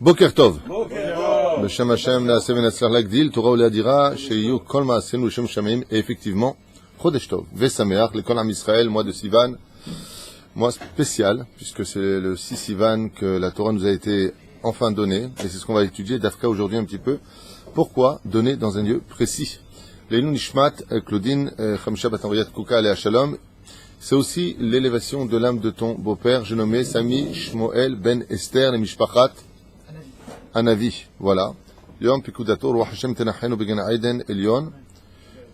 Boker Tov. Beshem Hashem, Naaseh Venatzlach Lagdil, Torah Uleadira, Sheyu Kol Maasenu Leshem Shameim, et effectivement, Chodesh Tov, Vesameach, l'école Am Israël, mois de Sivan, mois spécial, puisque c'est le 6 Sivan que la Torah nous a été enfin donnée, et c'est ce qu'on va étudier d'Afka aujourd'hui un petit peu. Pourquoi donner dans un lieu précis? Leilun Nishmat, Claudine, Chamsha Batanriat Kuka, Alea Shalom, c'est aussi l'élévation de l'âme de ton beau-père, j'ai nommé Sami Shmoel Ben Esther, les Mishpachat Anavi. Voilà. Yom Pikudato, Roi Hashem Tenachenu Begana Aiden Elion,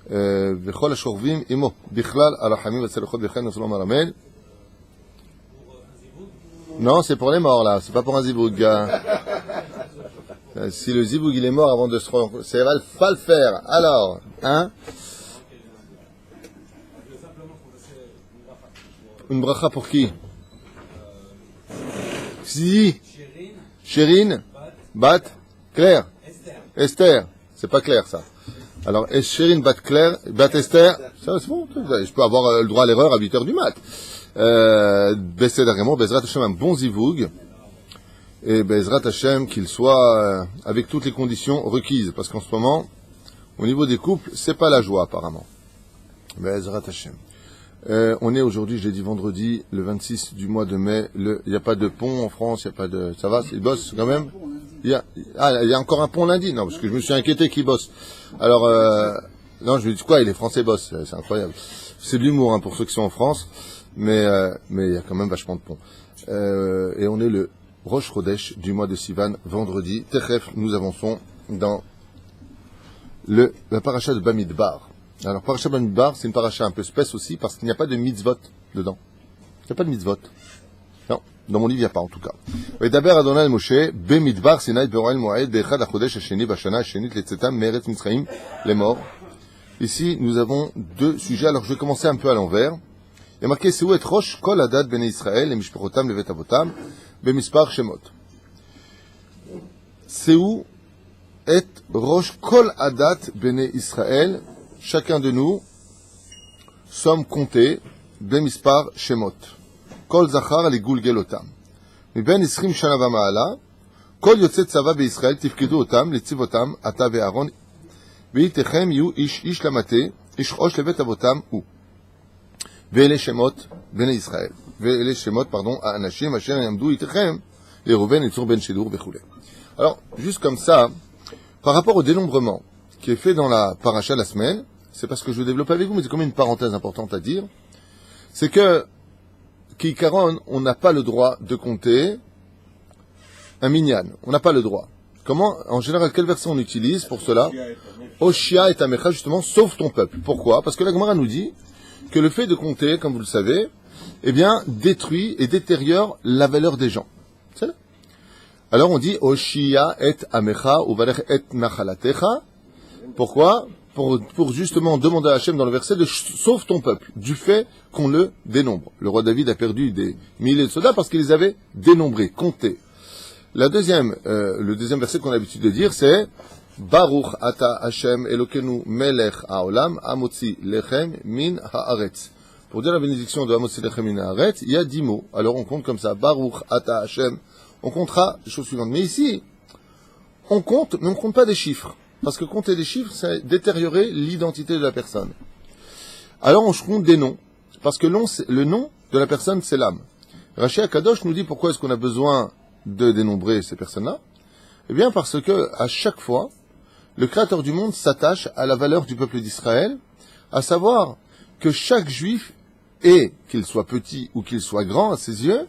Vechol Ashorvim Imo, Bichlal Arachamim Vatsalechot Vechen Nosolom Aramel. Non, c'est pour les morts là, c'est pas pour un ziboug. Si le ziboug il est mort avant de se rendre, ça va pas le faire. Alors, hein? Une bracha pour qui? Si. Chérine. Bat. Claire. Esther. C'est pas clair ça. Alors, Chérine, Bat Claire, Bat Esther. Ça, c'est bon. Je peux avoir le droit à l'erreur à 8h du mat. Besséder Gamo, Bezrat Hashem, un bon zivoug. Et Bezrat Hashem, qu'il soit avec toutes les conditions requises. Parce qu'en ce moment, au niveau des couples, c'est pas la joie apparemment. Bezrat Hashem. On est aujourd'hui, j'ai dit vendredi, le 26 du mois de mai. Il n'y a pas de pont en France, il n'y a pas de... Ça va, ils bossent quand même? Il y a encore un pont lundi? Non, parce que je me suis inquiété qu'ils bossent. Alors, non, je me dis quoi, les Français bossent, c'est incroyable. C'est de l'humour hein, pour ceux qui sont en France, mais il y a quand même vachement de ponts. Et on est le Rosh Chodesh du mois de Sivan, vendredi. Techef, nous avançons dans la paracha de Bamidbar. Alors, paracha Bamidbar, c'est une paracha un peu spèce aussi, parce qu'il n'y a pas de mitzvot dedans. Il n'y a pas de mitzvot. Non, dans mon livre, il n'y a pas en tout cas. Vedaber Adonai Moshe, Bamidbar, Sinai, Beroel Moed, Bechad Achodesh, Hasheni, Bashana, Hashenit, Letzetam, Meretz Mitzraim, les morts. Ici, nous avons deux sujets. Alors, je vais commencer un peu à l'envers. Il y a marqué, c'est où est Rosh, Kol Adat, Bene Israël, et Mishperotam, Levet Avotam, Bemispar, Shemot. C'est où est Rosh, Kol Adat, Bene Israël. Chacun de nous sommes comptés, Bemispar Shemot. Kol Zachar le Gulgelotam. Mais ben Isrim Shana Vama'ala, Kol Yotzet Tzava Be'Israël, Tifkedu Otam, Letzivotam, Ata Ve'Aaron, Ve'itechem Yu Ish Lamate, Ish Rosh Levet Avotam, Ou. Ve'ele Shemot, Bene Israël. Ve'ele Shemot, pardon, à Anashim, Asher Yamdu Itechem, et Reuven, et Tzur Ben Shedur, Vechoulé. Alors, juste comme ça, par rapport au dénombrement, qui est fait dans la paracha de la semaine, c'est parce que je veux développer avec vous, mais c'est quand même une parenthèse importante à dire, c'est que, Kikaron, on n'a pas le droit de compter un minyan. On n'a pas le droit. Comment, en général, quelle version on utilise pour cela? Oshia et Amecha, justement, sauve ton peuple. Pourquoi? Parce que la Gemara nous dit que le fait de compter, comme vous le savez, eh bien, détruit et détériore la valeur des gens. C'est là. Alors on dit Oshia et Amecha, Uvarech et Nachalatecha. Pourquoi? Pour justement demander à Hachem dans le verset de sauve ton peuple, du fait qu'on le dénombre. Le roi David a perdu des milliers de soldats parce qu'il les avait dénombrés, comptés. Le deuxième verset qu'on a l'habitude de dire, c'est Baruch ata Hachem Elokenu melech haolam amotzi lechem min haaretz. Pour dire la bénédiction de amotzi lechem min haaretz, il y a 10 mots. Alors on compte comme ça, Baruch ata Hachem. On comptera les choses suivantes. Mais ici, on compte, mais on ne compte pas des chiffres. Parce que compter des chiffres, c'est détériorer l'identité de la personne. Alors on compte des noms. Parce que le nom de la personne, c'est l'âme. Rashi Akadosh nous dit pourquoi est-ce qu'on a besoin de dénombrer ces personnes-là. Eh bien parce que à chaque fois, le Créateur du monde s'attache à la valeur du peuple d'Israël, à savoir que chaque juif est, qu'il soit petit ou qu'il soit grand à ses yeux,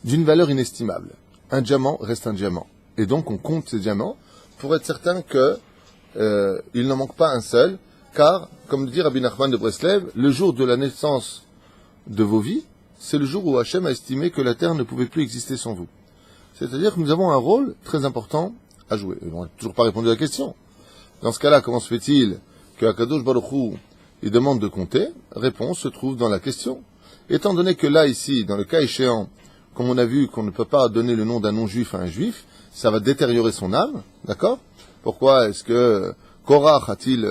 d'une valeur inestimable. Un diamant reste un diamant. Et donc on compte ces diamants pour être certain que il n'en manque pas un seul, car, comme le dit Rabbi Nachman de Breslev, le jour de la naissance de vos vies, c'est le jour où Hachem a estimé que la terre ne pouvait plus exister sans vous. C'est-à-dire que nous avons un rôle très important à jouer. Et on n'a toujours pas répondu à la question. Dans ce cas-là, comment se fait-il que Akadosh Baruch Hu, il demande de compter? Réponse se trouve dans la question. Étant donné que là, ici, dans le cas échéant, comme on a vu qu'on ne peut pas donner le nom d'un non-juif à un juif, ça va détériorer son âme, d'accord? Pourquoi est-ce que Korach a-t-il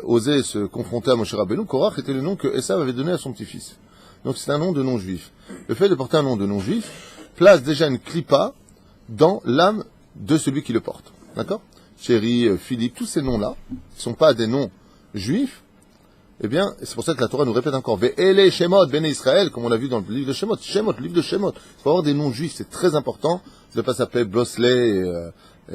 osé se confronter à Moshe Rabbeinu? Korach était le nom que Esav avait donné à son petit-fils. Donc c'est un nom de non-juif. Le fait de porter un nom de non-juif place déjà une clipa dans l'âme de celui qui le porte. D'accord? Chéri, Philippe, tous ces noms-là, ne sont pas des noms juifs. Eh bien, c'est pour ça que la Torah nous répète encore Ve'ele Shemot, Bene Israël, comme on l'a vu dans le livre de Shemot. Shemot, le livre de Shemot. Il faut avoir des noms juifs, c'est très important de ne pas s'appeler Bosley,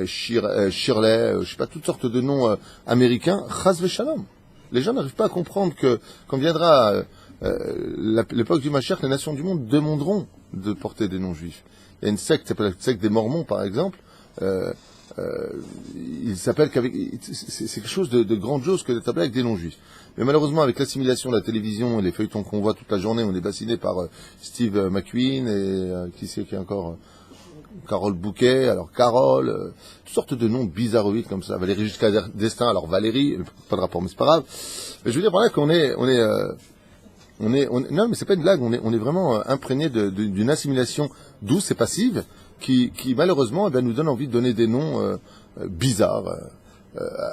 Shirley, je sais pas, toutes sortes de noms américains. Chas Veshalom. Les gens n'arrivent pas à comprendre que, quand viendra l'époque du Mashiach, les nations du monde demanderont de porter des noms juifs. Il y a une secte, qui s'appelle la secte des Mormons, par exemple. Il s'appelle qu'avec, c'est quelque chose de grandiose que d'être appelé avec des noms juifs. Mais malheureusement, avec l'assimilation de la télévision et les feuilletons qu'on voit toute la journée, on est bassiné par Steve McQueen et qui c'est qui est encore Carole Bouquet, alors Carole, toutes sortes de noms bizarroïdes comme ça. Valérie jusqu'à Destin, alors Valérie, pas de rapport, mais c'est pas grave. Mais je veux dire par là qu'on est, non, mais c'est pas une blague, on est vraiment imprégné d'une assimilation douce et passive qui malheureusement, eh bien, nous donne envie de donner des noms bizarres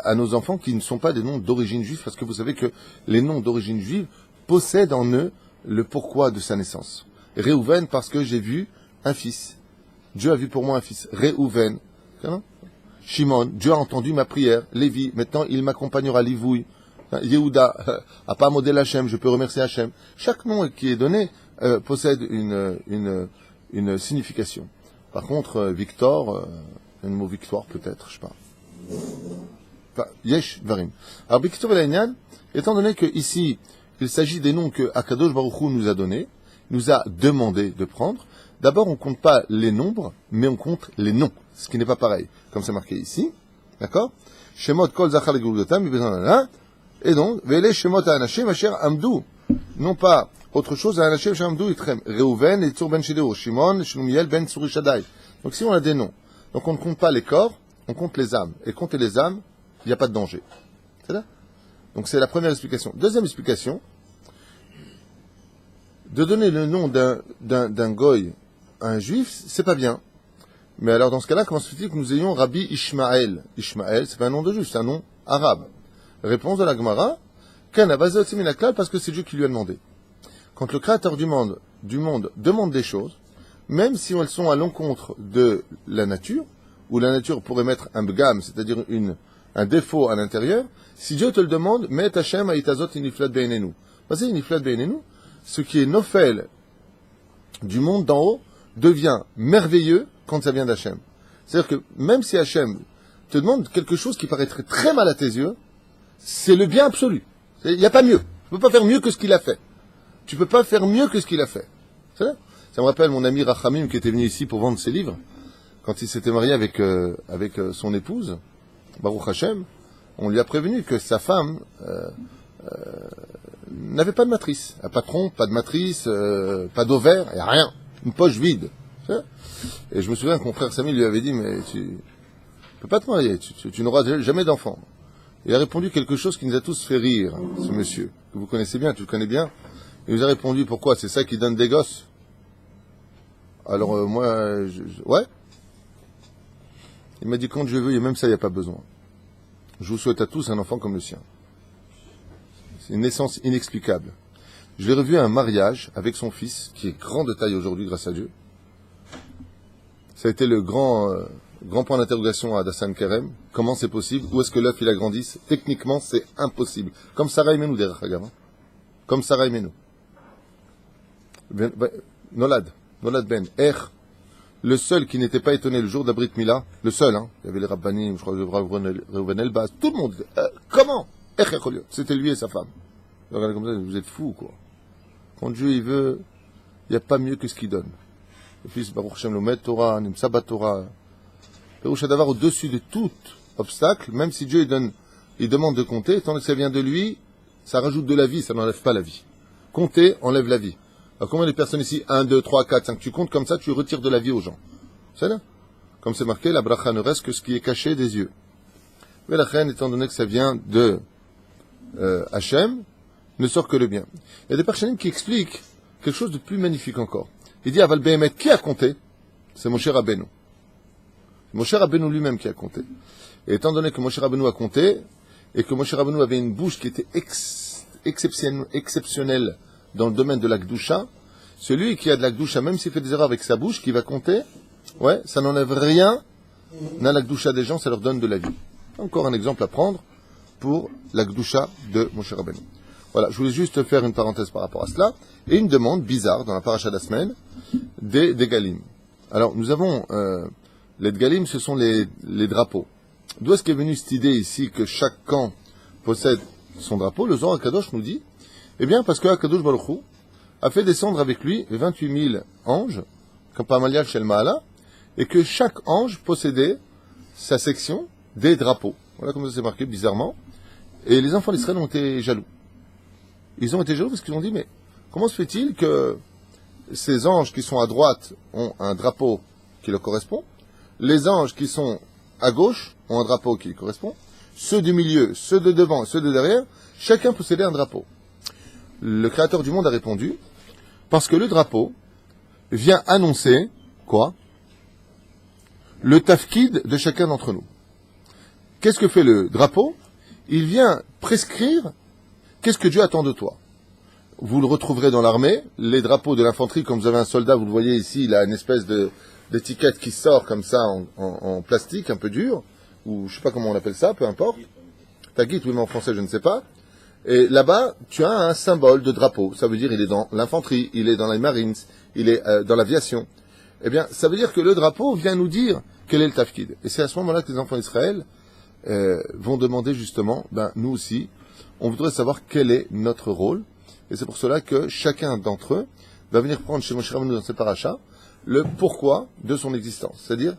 à nos enfants qui ne sont pas des noms d'origine juive, parce que vous savez que les noms d'origine juive possèdent en eux le pourquoi de sa naissance. Réhouven, parce que j'ai vu un fils. Dieu a vu pour moi un fils. Réhouven. Shimon, Dieu a entendu ma prière. Lévi, maintenant il m'accompagnera. Livouille. Yehuda, à pas modèle Hachem, je peux remercier Hachem. Chaque nom qui est donné possède une signification. Par contre, Victor, un mot victoire peut-être, je sais pas. Enfin, Yesh Varim. Alors, Biktor Elanyan, étant donné que ici, il s'agit des noms que Akadosh Baruch Hu nous a donnés, nous a demandé de prendre, d'abord on compte pas les nombres, mais on compte les noms, ce qui n'est pas pareil, comme c'est marqué ici, d'accord? Shemot kol zachar leguludotam, et donc, vele shemot ha'anashim asher amdu, non pas autre chose, ha'anashim asher amdu itrem, Reuven et Tzur ben Shideo, Shimon, Shlumiel ben Tsurishadai. Donc si on a des noms, donc on ne compte pas les corps, on compte les âmes. Et compter les âmes, il n'y a pas de danger. C'est là? Donc c'est la première explication. Deuxième explication, de donner le nom d'un goy à un juif, c'est pas bien. Mais alors dans ce cas-là, comment se fait-il que nous ayons Rabbi Ishmael? Ishmael, c'est pas un nom de juif, c'est un nom arabe. Réponse de la Gemara, parce que c'est Dieu qui lui a demandé. Quand le Créateur du monde demande des choses, même si elles sont à l'encontre de la nature, où la nature pourrait mettre un bgam, c'est-à-dire un défaut à l'intérieur, si Dieu te le demande, met Hashem aitazot iniflat beinenu. Vas-y, iniflat beinenu, ce qui est nofel du monde d'en haut devient merveilleux quand ça vient d'Hachem. C'est-à-dire que même si Hachem te demande quelque chose qui paraîtrait très mal à tes yeux, c'est le bien absolu. Il n'y a pas mieux. Tu ne peux pas faire mieux que ce qu'il a fait. Tu ne peux pas faire mieux que ce qu'il a fait. C'est vrai? Ça me rappelle mon ami Rachamim qui était venu ici pour vendre ses livres. Quand il s'était marié avec son épouse, Baruch Hashem, on lui a prévenu que sa femme n'avait pas de matrice. Pas de trompe, pas de matrice, pas d'ovaire, et rien. Une poche vide. Et je me souviens que mon frère Samy lui avait dit, mais tu peux pas te marier, tu n'auras jamais d'enfant. Il a répondu quelque chose qui nous a tous fait rire, ce monsieur, que vous connaissez bien, tu le connais bien. Il nous a répondu, pourquoi? C'est ça qui donne des gosses? Alors moi, ouais. Il m'a dit, quand je veux, et même ça, il n'y a pas besoin. Je vous souhaite à tous un enfant comme le sien. C'est une naissance inexplicable. Je l'ai revu à un mariage avec son fils, qui est grand de taille aujourd'hui, grâce à Dieu. Ça a été le grand point d'interrogation à Dassan Kerem. Comment c'est possible? Où est-ce que l'œuf il a grandi? Techniquement, c'est impossible. Comme Sarah et Menou, derrière Hagam. Comme Sarah et Menou. Nolad Ben. Le seul qui n'était pas étonné le jour d'Abrit Mila, le seul, hein, il y avait les Rabbanim, je crois, Reuven Elbaz, tout le monde, comment? C'était lui et sa femme. Regardez comme ça, vous êtes fous, quoi. Quand Dieu, il veut, il n'y a pas mieux que ce qu'il donne. Le fils Baruch Hashem Lomed Torah, Nimsabat Torah, Perouche d'avoir au-dessus de tout obstacle, même si Dieu il demande de compter, tant que ça vient de lui, ça rajoute de la vie, ça n'enlève pas la vie. Compter enlève la vie. Alors combien de personnes ici? 1, 2, 3, 4, 5. Tu comptes comme ça, tu retires de la vie aux gens. C'est là. Comme c'est marqué, la bracha ne reste que ce qui est caché des yeux. Mais la reine, étant donné que ça vient de Hachem, ne sort que le bien. Il y a des personnes qui expliquent quelque chose de plus magnifique encore. Il dit, Aval Behemet, qui a compté? C'est Moshe Rabbeinu. Moshe Rabbeinu lui-même qui a compté. Et étant donné que Moshe Rabbeinu a compté, et que Moshe Rabbeinu avait une bouche qui était exceptionnelle dans le domaine de la Gdusha, celui qui a de la Gdusha, même s'il fait des erreurs avec sa bouche, qui va compter, ouais, ça n'enlève rien n'a la Gdusha des gens, ça leur donne de la vie. Encore un exemple à prendre pour la Gdusha de Moshe Rabbeinu. Voilà, je voulais juste faire une parenthèse par rapport à cela, et une demande bizarre dans la paracha de la semaine, des Galim. Alors, nous avons, les Galim, ce sont les drapeaux. D'où est-ce qu'est venue cette idée ici que chaque camp possède son drapeau? Le Zohar HaKadosh nous dit, eh bien, parce que HaKadosh Baruch Hu a fait descendre avec lui 28 000 anges, comme par Malial Shel Ma'ala, et que chaque ange possédait sa section des drapeaux. Voilà comme ça c'est marqué bizarrement. Et les enfants d'Israël ont été jaloux. Ils ont été jaloux parce qu'ils ont dit, mais comment se fait-il que ces anges qui sont à droite ont un drapeau qui leur correspond, les anges qui sont à gauche ont un drapeau qui leur correspond, ceux du milieu, ceux de devant, ceux de derrière, chacun possédait un drapeau. Le Créateur du monde a répondu, parce que le drapeau vient annoncer, quoi? Le tafkid de chacun d'entre nous. Qu'est-ce que fait le drapeau? Il vient prescrire qu'est-ce que Dieu attend de toi. Vous le retrouverez dans l'armée, les drapeaux de l'infanterie, comme vous avez un soldat, vous le voyez ici, il a une espèce d'étiquette qui sort comme ça en plastique, un peu dur, ou je sais pas comment on appelle ça, peu importe. Tagit, oui, mais en français, je ne sais pas. Et là-bas, tu as un symbole de drapeau. Ça veut dire il est dans l'infanterie, il est dans les Marines, il est dans l'aviation. Eh bien, ça veut dire que le drapeau vient nous dire quel est le tafkid. Et c'est à ce moment-là que les enfants d'Israël vont demander justement, nous aussi, on voudrait savoir quel est notre rôle. Et c'est pour cela que chacun d'entre eux va venir prendre chez Moshe Rabbeinu dans ses parachas le pourquoi de son existence. C'est-à-dire,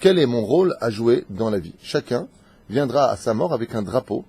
quel est mon rôle à jouer dans la vie. Chacun viendra à sa mort avec un drapeau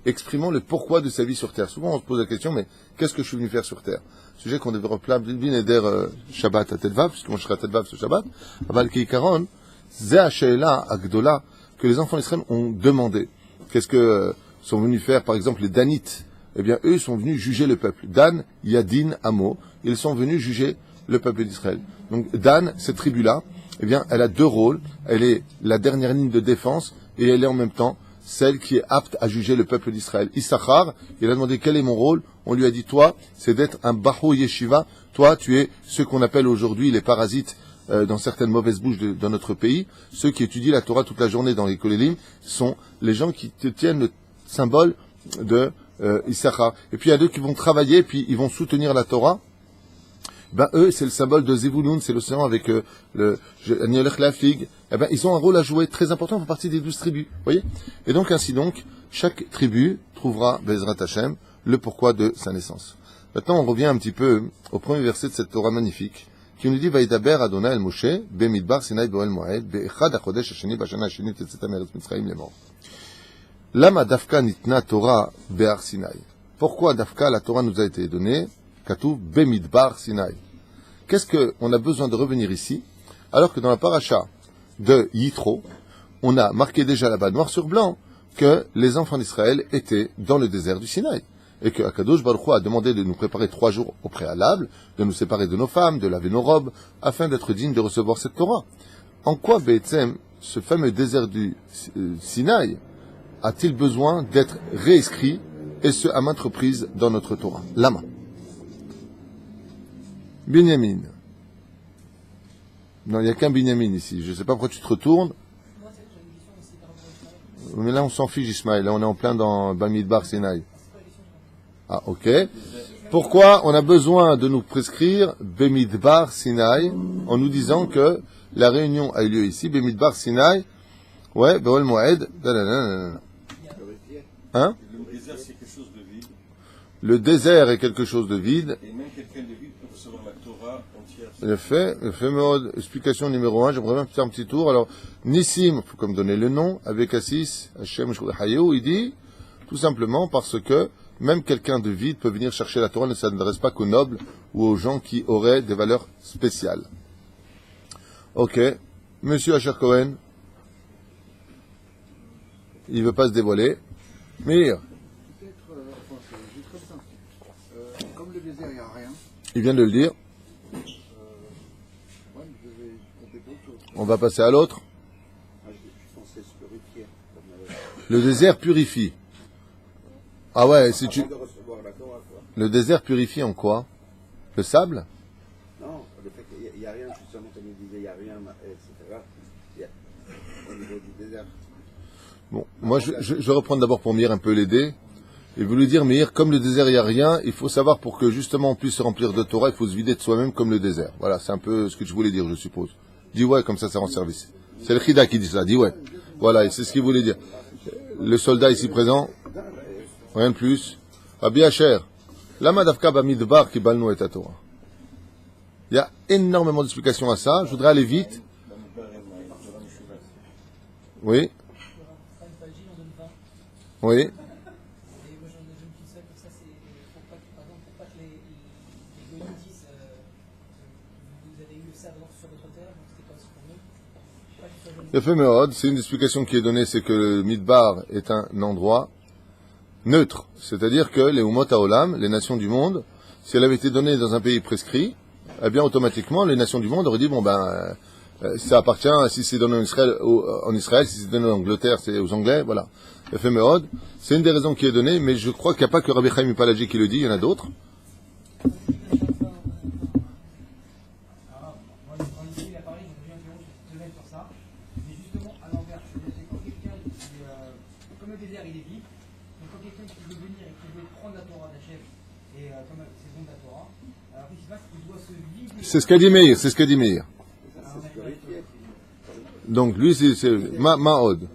exprimant le pourquoi de sa vie sur Terre. Souvent, on se pose la question, mais qu'est-ce que je suis venu faire sur Terre? Sujet qu'on développe là, Bineder Shabbat à Tedvav, puisque moi je serai à Tedvav ce Shabbat, Aval Keikaron, Zeh She'ela Agdola, que les enfants d'Israël ont demandé. Qu'est-ce que sont venus faire, par exemple, les Danites? Eh bien, eux sont venus juger le peuple. Dan, Yadin, Amo, ils sont venus juger le peuple d'Israël. Donc, Dan, cette tribu-là, eh bien, elle a deux rôles. Elle est la dernière ligne de défense et elle est en même temps celle qui est apte à juger le peuple d'Israël. Issachar, il a demandé quel est mon rôle. On lui a dit, toi, c'est d'être un Bahou Yeshiva. Toi, tu es ce qu'on appelle aujourd'hui les parasites dans certaines mauvaises bouches dans notre pays. Ceux qui étudient la Torah toute la journée dans les kolélim sont les gens qui te tiennent le symbole de Issachar. Et puis il y a deux qui vont travailler, puis ils vont soutenir la Torah. Eux, c'est le symbole de Zevulun, c'est l'océan avec le Aniolech la figue. Ils ont un rôle à jouer très important, ils font partie des 12 tribus. Voyez? Et donc, ainsi donc, chaque tribu trouvera, Bezrat Hashem, le pourquoi de sa naissance. Maintenant, on revient un petit peu au premier verset de cette Torah magnifique, qui nous dit, Vaïdaber Adonai el Moshe, Bemidbar Sinai Boel Moed, Be'echad HaChodesh Hasheni Bashana Hasheni Tetzeta Meretz Mitzrayim Lemor. Lama Dafka Nitna Torah Be'ar Sinai. Pourquoi Dafka, la Torah nous a été donnée? Katou Bemidbar Sinai. Qu'est-ce qu'on a besoin de revenir ici, alors que dans la paracha de Yitro, on a marqué déjà là-bas, noir sur blanc, que les enfants d'Israël étaient dans le désert du Sinaï. Et que Akadosh Baruch Hu a demandé de nous préparer 3 jours au préalable, de nous séparer de nos femmes, de laver nos robes, afin d'être dignes de recevoir cette Torah. En quoi, Be'etzem, ce fameux désert du Sinaï, a-t-il besoin d'être réécrit, et ce, à maintes reprises, dans notre Torah? Lama. Binyamin. Non, il n'y a qu'un Binyamin ici. Je ne sais pas pourquoi tu te retournes. Mais là, on s'en fiche, Ismaël. Là, on est en plein dans Bamidbar Sinai. Ah, ok. Pourquoi on a besoin de nous prescrire Bemidbar Sinai en nous disant que la réunion a eu lieu ici, Bemidbar Sinai, ouais, Beol Moed, hein? Le désert, c'est quelque chose de vide. Le désert est quelque chose de vide. Et même quelqu'un de vide peut recevoir la Torah entière. Le fait mode, explication numéro 1, j'aimerais bien faire un petit tour. Alors, Nissim, il faut comme donner le nom, avec Assis, Hashem Hayou, il dit, tout simplement parce que même quelqu'un de vide peut venir chercher la Torah, ne s'adresse pas qu'aux nobles ou aux gens qui auraient des valeurs spéciales. Ok. Monsieur Asher Cohen, il ne veut pas se dévoiler. Mir. Peut-être, c'est juste comme ça. Comme le désert, il n'y a rien. Il vient de le dire. Ouais, je vais compter d'autres choses. On va passer à l'autre. Je suis censé se purifier. Le désert purifie. Ah ouais, si tu... Avant de recevoir la Torah, quoi. Le désert purifie en quoi? Le sable? Non, le fait qu'il n'y a rien, justement, comme il disait, il n'y a rien, etc. au niveau du désert. Bon, moi je vais reprendre d'abord pour Meir un peu l'aider. Et vous lui dire, Meir, comme le désert il n'y a rien, il faut savoir pour que justement on puisse se remplir de Torah, il faut se vider de soi-même comme le désert. Voilà, c'est un peu ce que je voulais dire, je suppose. Dis ouais, comme ça rend service. C'est le Chida qui dit ça, dis ouais. Voilà, et c'est ce qu'il voulait dire. Le soldat ici présent, rien de plus. Rabbi Asher, lama davka bamidbar ki balnu et Torah. Il y a énormément d'explications à ça. Je voudrais aller vite. Oui. Oui. Et moi, j'en ai une seule, comme ça, c'est pour pas que, pardon, pour pas que les goyim disent vous avez eu ça sur votre terre, donc c'était pas aussi pour nous. Pas que ce soit Il a fait Meod, c'est une explication qui est donnée, c'est que le Midbar est un endroit neutre. C'est-à-dire que les Umot Haolam, les nations du monde, si elle avait été donnée dans un pays prescrit, eh bien automatiquement les nations du monde auraient dit bon ben ça appartient, si c'est donné en Israël, si c'est donné en Angleterre, c'est aux Anglais, voilà. Il a fait Meod, c'est une des raisons qui est donnée, mais je crois qu'il n'y a pas que Rabbi Chaim Palaji qui le dit, il y en a d'autres. Alors, moi, quand il a parlé, je me souviens sur ça. Mais justement, à l'envers, c'est quand quelqu'un qui, comme le désert, il est vide, donc quand quelqu'un qui veut venir et qui veut prendre la Torah d'Hachem, et comme c'est donc la Torah, alors qu'est-ce qui se passe? Il doit se vider. C'est ce qu'a dit Meir, c'est ce qu'a dit Meir. Donc lui c'est Ma'od. Il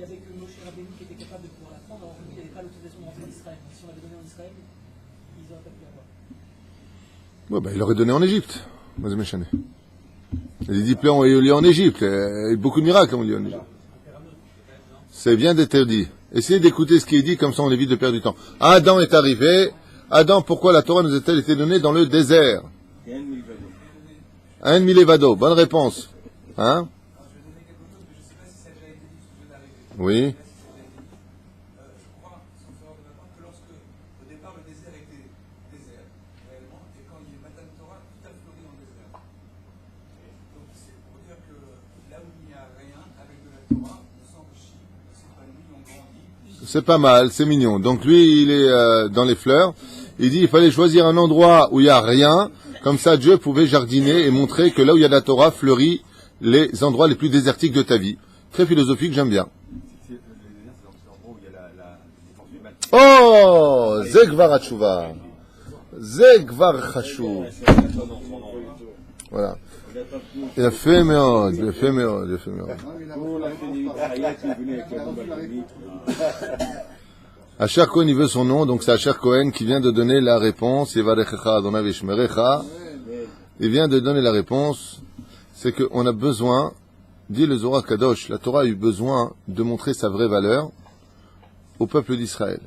y avait que Moshe Rabbeinu qui était capable de pouvoir la prendre, alors que lui, il n'avait pas l'autorisation de rentrer en Israël. Donc, si on l'avait donné en Israël, ils n'auraient pas pu l'avoir. Ouais, ben, il l'aurait donné en Égypte. Moi, c'est méchant. Les diplômes ont eu lieu en Égypte. Et beaucoup de miracles ont eu lieu en Égypte. C'est bien d'être dit. Essayez d'écouter ce qui est dit, comme ça on évite de perdre du temps. Adam est arrivé. Adam, pourquoi la Torah nous a-t-elle été donnée dans le désert? Un milevado. Bonne réponse. Hein? Oui. Je crois, sans savoir de ma part, que lorsque, au départ, le désert était désert, réellement, et quand il y a eu Matan Torah, tout a fleuri dans le désert. Donc c'est pour dire que là où il n'y a rien, avec de la Torah, on s'enrichit, on s'épanouit, on grandit. C'est pas mal, c'est mignon. Donc lui, il est dans les fleurs. Il dit il fallait choisir un endroit où il n'y a rien. Comme ça, Dieu pouvait jardiner et montrer que là où il y a de la Torah, fleurit les endroits les plus désertiques de ta vie. Très philosophique, j'aime bien. Oh, Zegvar Hatshuva. Zegvar Chashuv. Voilà. Il a fait Meod, il a fait Meod, il a fait Meod. Asher Cohen, il veut son nom, donc c'est Asher Cohen qui vient de donner la réponse. Il vient de donner la réponse. C'est qu'on a besoin, dit le Zohar Kadosh, la Torah a eu besoin de montrer sa vraie valeur au peuple d'Israël.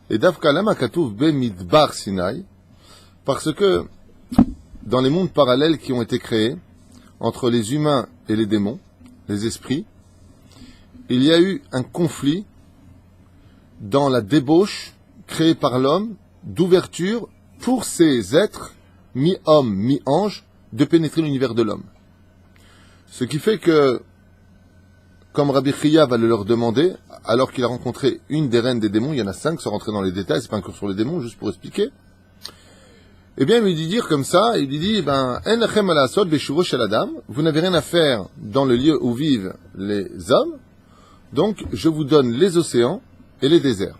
Et Davka Lama Katouf Be Midbar Sinai, parce que dans les mondes parallèles qui ont été créés entre les humains et les démons, les esprits, il y a eu un conflit dans la débauche créée par l'homme d'ouverture pour ces êtres, mi-homme, mi-ange, de pénétrer l'univers de l'homme. Ce qui fait que, comme Rabbi Chia va le leur demander, alors qu'il a rencontré une des reines des démons, il y en a 5, sans rentrer dans les détails, c'est pas un cours sur les démons, juste pour expliquer, eh bien, il lui dit dire comme ça, il lui dit, En lechem ala asot beshuvo shel adam, vous n'avez rien à faire dans le lieu où vivent les hommes, donc je vous donne les océans et les déserts.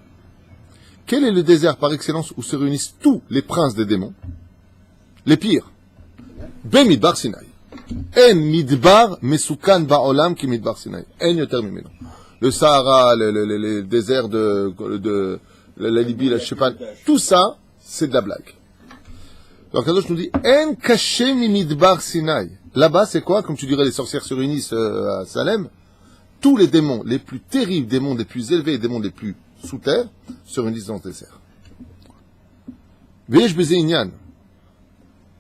Quel est le désert par excellence où se réunissent tous les princes des démons? Les pires. Ben Midbar Sinai. En Midbar Mesukan Ba'olam ki Midbar Sinai. En yoter mimeno. Le Sahara, les déserts de la Libye, je sais pas, tout ça, c'est de la blague. Donc Kadosh nous dit, En caché mi Midbar Sinai. Là-bas, c'est quoi? Comme tu dirais, les sorcières se réunissent à Salem. Tous les démons, les plus terribles des mondes les plus élevés et des mondes les plus sous terre, se réunissent dans ce désert. Veyesh beze inyan.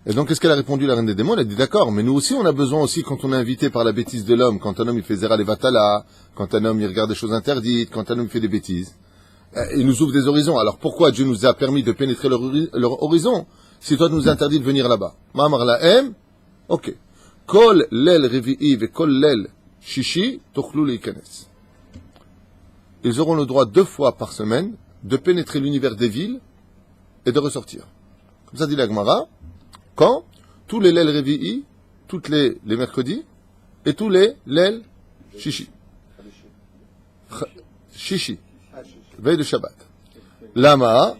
Et donc, qu'est-ce qu'elle a répondu, la reine des démons? Elle a dit, d'accord, mais nous aussi, on a besoin aussi, quand on est invité par la bêtise de l'homme, quand un homme, il fait zera levatala, quand un homme, il regarde des choses interdites, quand un homme, il fait des bêtises, il nous ouvre des horizons. Alors, pourquoi Dieu nous a permis de pénétrer leur horizon, si toi, tu nous interdis de venir là-bas? Ma'amar la'em, ok. Kol lel revi'i ve kol lel shishi, tochlu leikanes. Ils auront le droit 2 fois par semaine de pénétrer l'univers des villes et de ressortir. Comme ça dit la Gemara. Quand? Tous les Lel Revi'i, toutes les mercredis, et tous les Lel Shishi. Shishi. Veille de Shabbat. Lama.